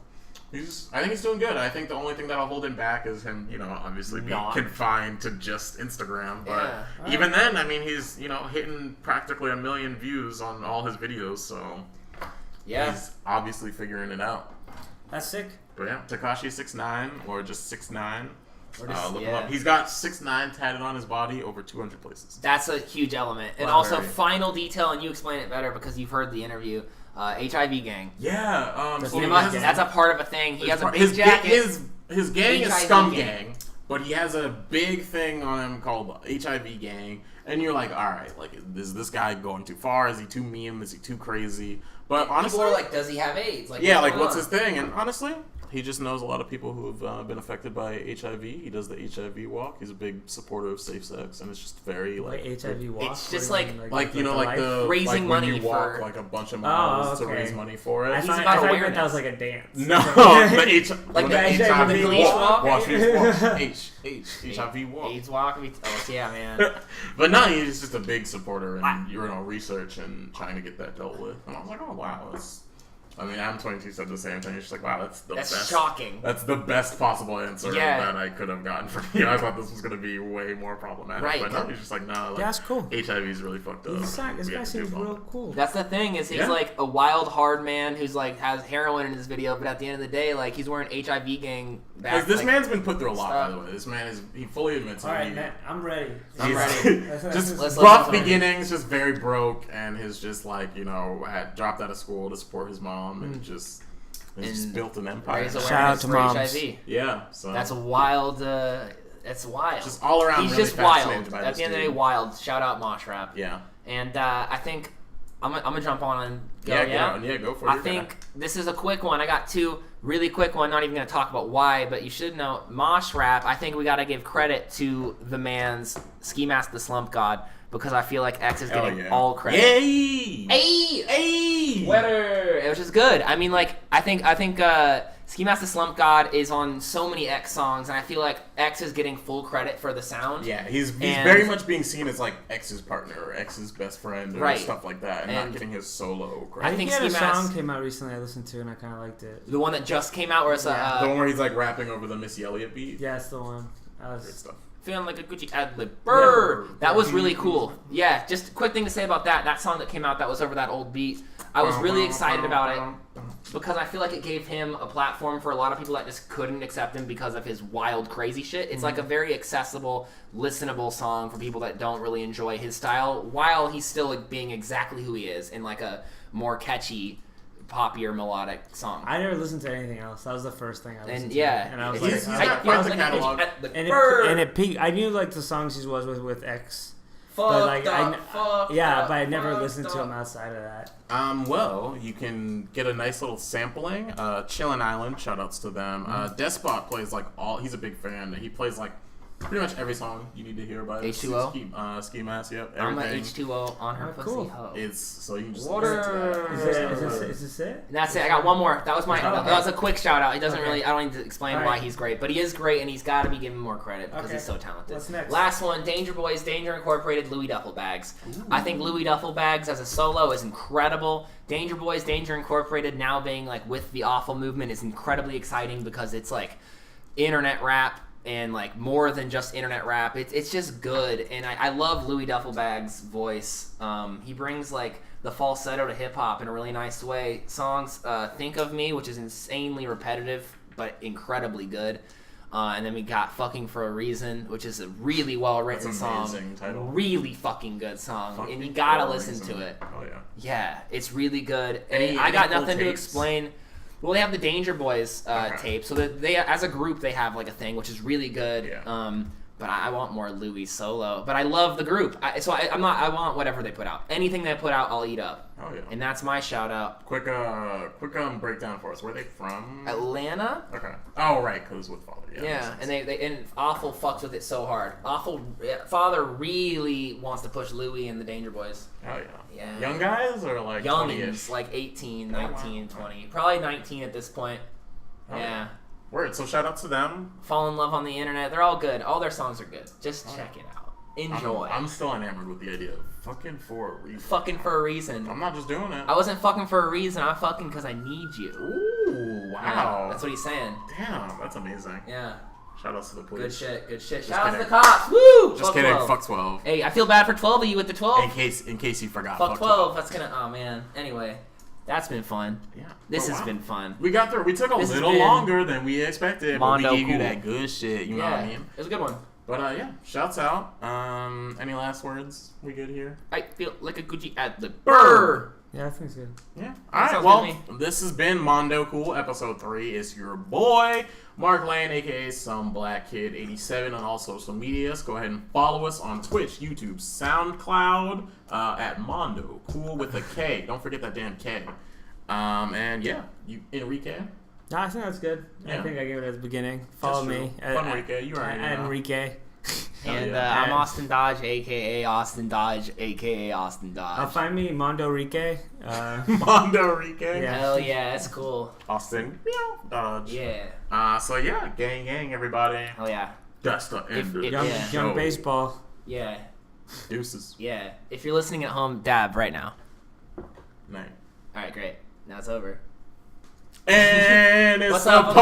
I think he's doing good. I think the only thing that'll hold him back is him, obviously being confined to just Instagram. But even then, I mean, he's hitting practically 1 million views on all his videos. So he's obviously figuring it out. That's sick. But yeah, Tekashi 6ix9ine or just 6ix9ine. Look him up. He's got 6ix9ine tatted on his body over 200 places. That's a huge element. And also, final detail, and you explain it better because you've heard the interview. HIV gang. Yeah. That's a part of a thing. He has a big jacket. His gang is HIV Scum Gang, but he has a big thing on him called HIV Gang. And you're like, all right, like, is this guy going too far? Is he too meme? Is he too crazy? But honestly, people are like, does he have AIDS? Like, what's his thing? And honestly, he just knows a lot of people who have been affected by HIV. He does the HIV walk. He's a big supporter of safe sex, and it's just very like HIV walk. It's just like the raising when money you walk for like a bunch of miles to raise money for it. I He's thought about you meant awareness. that was like a dance. No, the HIV walk. Watch me walk. HIV walk. AIDS walk. Oh yeah, man. But no, he's just a big supporter and research and trying to get that dealt with. And I was like, oh wow, Adam 22 said the same thing. It's just like, wow, that's best. Shocking. That's the best possible answer that I could have gotten from you. I thought this was going to be way more problematic. Right. But no, he's just like, no, that's cool. HIV is really fucked up. This guy seems real cool. That's the thing is he's like a wild, hard man who's like has heroin in his video, but at the end of the day, like he's wearing HIV gang back. This man's been put through a lot, by the way. This man he fully admits it. All right, Matt, I'm ready. Just rough beginnings, just very broke, and his just like had dropped out of school to support his mom, and just built an empire. Shout out to moms. HIV. Yeah, so that's a wild. That's wild. Just all around. He's really just wild. At the end of the day, wild. Shout out Mosh Rap. Yeah. And I think I'm gonna jump on and go. Yeah, go for it. I think this is a quick one. I got two. Really quick one, not even going to talk about why, but you should know, Mosh Rap, I think we got to give credit to the man's Ski Mask the Slump God, because I feel like X is getting all credit. Yay! Hey! Weather! Which is good. I mean, like, I think Ski Mask the Slump God is on so many X songs, and I feel like X is getting full credit for the sound. Yeah, he's very much being seen as like X's partner or X's best friend or stuff like that, and not getting his solo credit. I think he had a song came out recently I listened to, and I kind of liked it. The one that just came out, where it's the one where he's like rapping over the Missy Elliott beat. Yeah, it's the one. Great stuff. Feeling like a Gucci ad-lib. Brr! That was really cool. Yeah, just a quick thing to say about that. That song that came out that was over that old beat. I was really excited about it because I feel like it gave him a platform for a lot of people that just couldn't accept him because of his wild, crazy shit. It's like a very accessible, listenable song for people that don't really enjoy his style, while he's still like, being exactly who he is in like a more catchy, poppier, melodic song. I never listened to anything else. That was the first thing I listened to. Yeah. And I was he's got quite the catalog. And it peaked. I knew like the songs he was with X. But like but I never listened to him outside of that. Well, you can get a nice little sampling. Chillin' Island, shout outs to them. Despot plays like he's a big fan. He plays like pretty much every song you need to hear by H2O. Ski Mask, yep. I'm a H2O on her pussy cool. hoe. It's so you can just Water. Is this it? And that's it. I got one more. That was that was a quick shout out. He doesn't really. I don't need to explain why right. he's great, but he is great, and he's got to be given more credit because he's so talented. What's next? Last one, Danger Boys, Danger Incorporated, Louis Duffel Bags. I think Louis Duffel Bags as a solo is incredible. Danger Boys, Danger Incorporated now being like with the Awful movement is incredibly exciting because it's like internet rap. And like more than just internet rap, it's just good, and I love Louis Duffel Bag's voice. He brings like the falsetto to hip hop in a really nice way. Songs, "Think of Me," which is insanely repetitive but incredibly good, and then we got "Fucking for a Reason," which is a really well written song, title. Really fucking good song, and you gotta listen to it. Oh yeah, yeah, it's really good. And I got nothing to explain. Well, they have the Danger Boys tape, so they as a group they have like a thing which is really good. Yeah. But I want more Louis solo. But I love the group, I want whatever they put out. Anything they put out, I'll eat up. Oh yeah. And that's my shout out. Quick breakdown for us. Where are they from? Atlanta. Okay. Oh right, because with Father. Yeah, and they Awful fucks with it so hard. Father really wants to push Louis and the Danger Boys. Oh yeah. Yeah. Young guys or like youngins, like 18, 19, 20. Probably 19 at this point. Oh, yeah. Word. So shout out to them. Fall in Love on the Internet. They're all good. All their songs are good. Just check it out. Enjoy. I'm still enamored with the idea of fucking for a reason. Fucking for a reason. I'm not just doing it. I wasn't fucking for a reason. I'm fucking because I need you. Ooh, wow. Yeah, that's what he's saying. Damn, that's amazing. Yeah. Shout outs to the police. Good shit. Shout out to the cops. Woo! Just kidding. 12. Fuck 12. Hey, I feel bad for 12 of you with the 12. In case you forgot. Fuck 12. That's gonna. Oh man. Anyway, that's been fun. Yeah. This has been fun. We got through. We took a little longer than we expected, Mondo but we gave Kool. you that good shit. You know what I mean? It was a good one. But yeah, shouts out. Any last words? We good here? I feel like a Gucci ad lib. Brr. Yeah, I think it's good. Yeah. All right. Well, this has been Mondo Kool, episode 3. It's your boy Mark Lane, aka Some Black Kid 87, on all social medias. Go ahead and follow us on Twitch, YouTube, SoundCloud, at Mondo Kool with a K. Don't forget that damn K. And yeah, Enrique. No, I think that's good. Yeah. I think I gave it at the beginning. Follow me. Enrique, you already know. Enrique. And I'm Austin Dodge, aka Austin Dodge, aka Austin Dodge. Find me Mondo Rique. Mondo Rique. Yeah. Hell yeah, that's cool. Austin Dodge. Yeah. So yeah, gang, everybody. Hell yeah. That's the end of the show. Young baseball. Yeah. Deuces. Yeah. If you're listening at home, dab right now. Night. All right, great. Now it's over. And it's What's a up?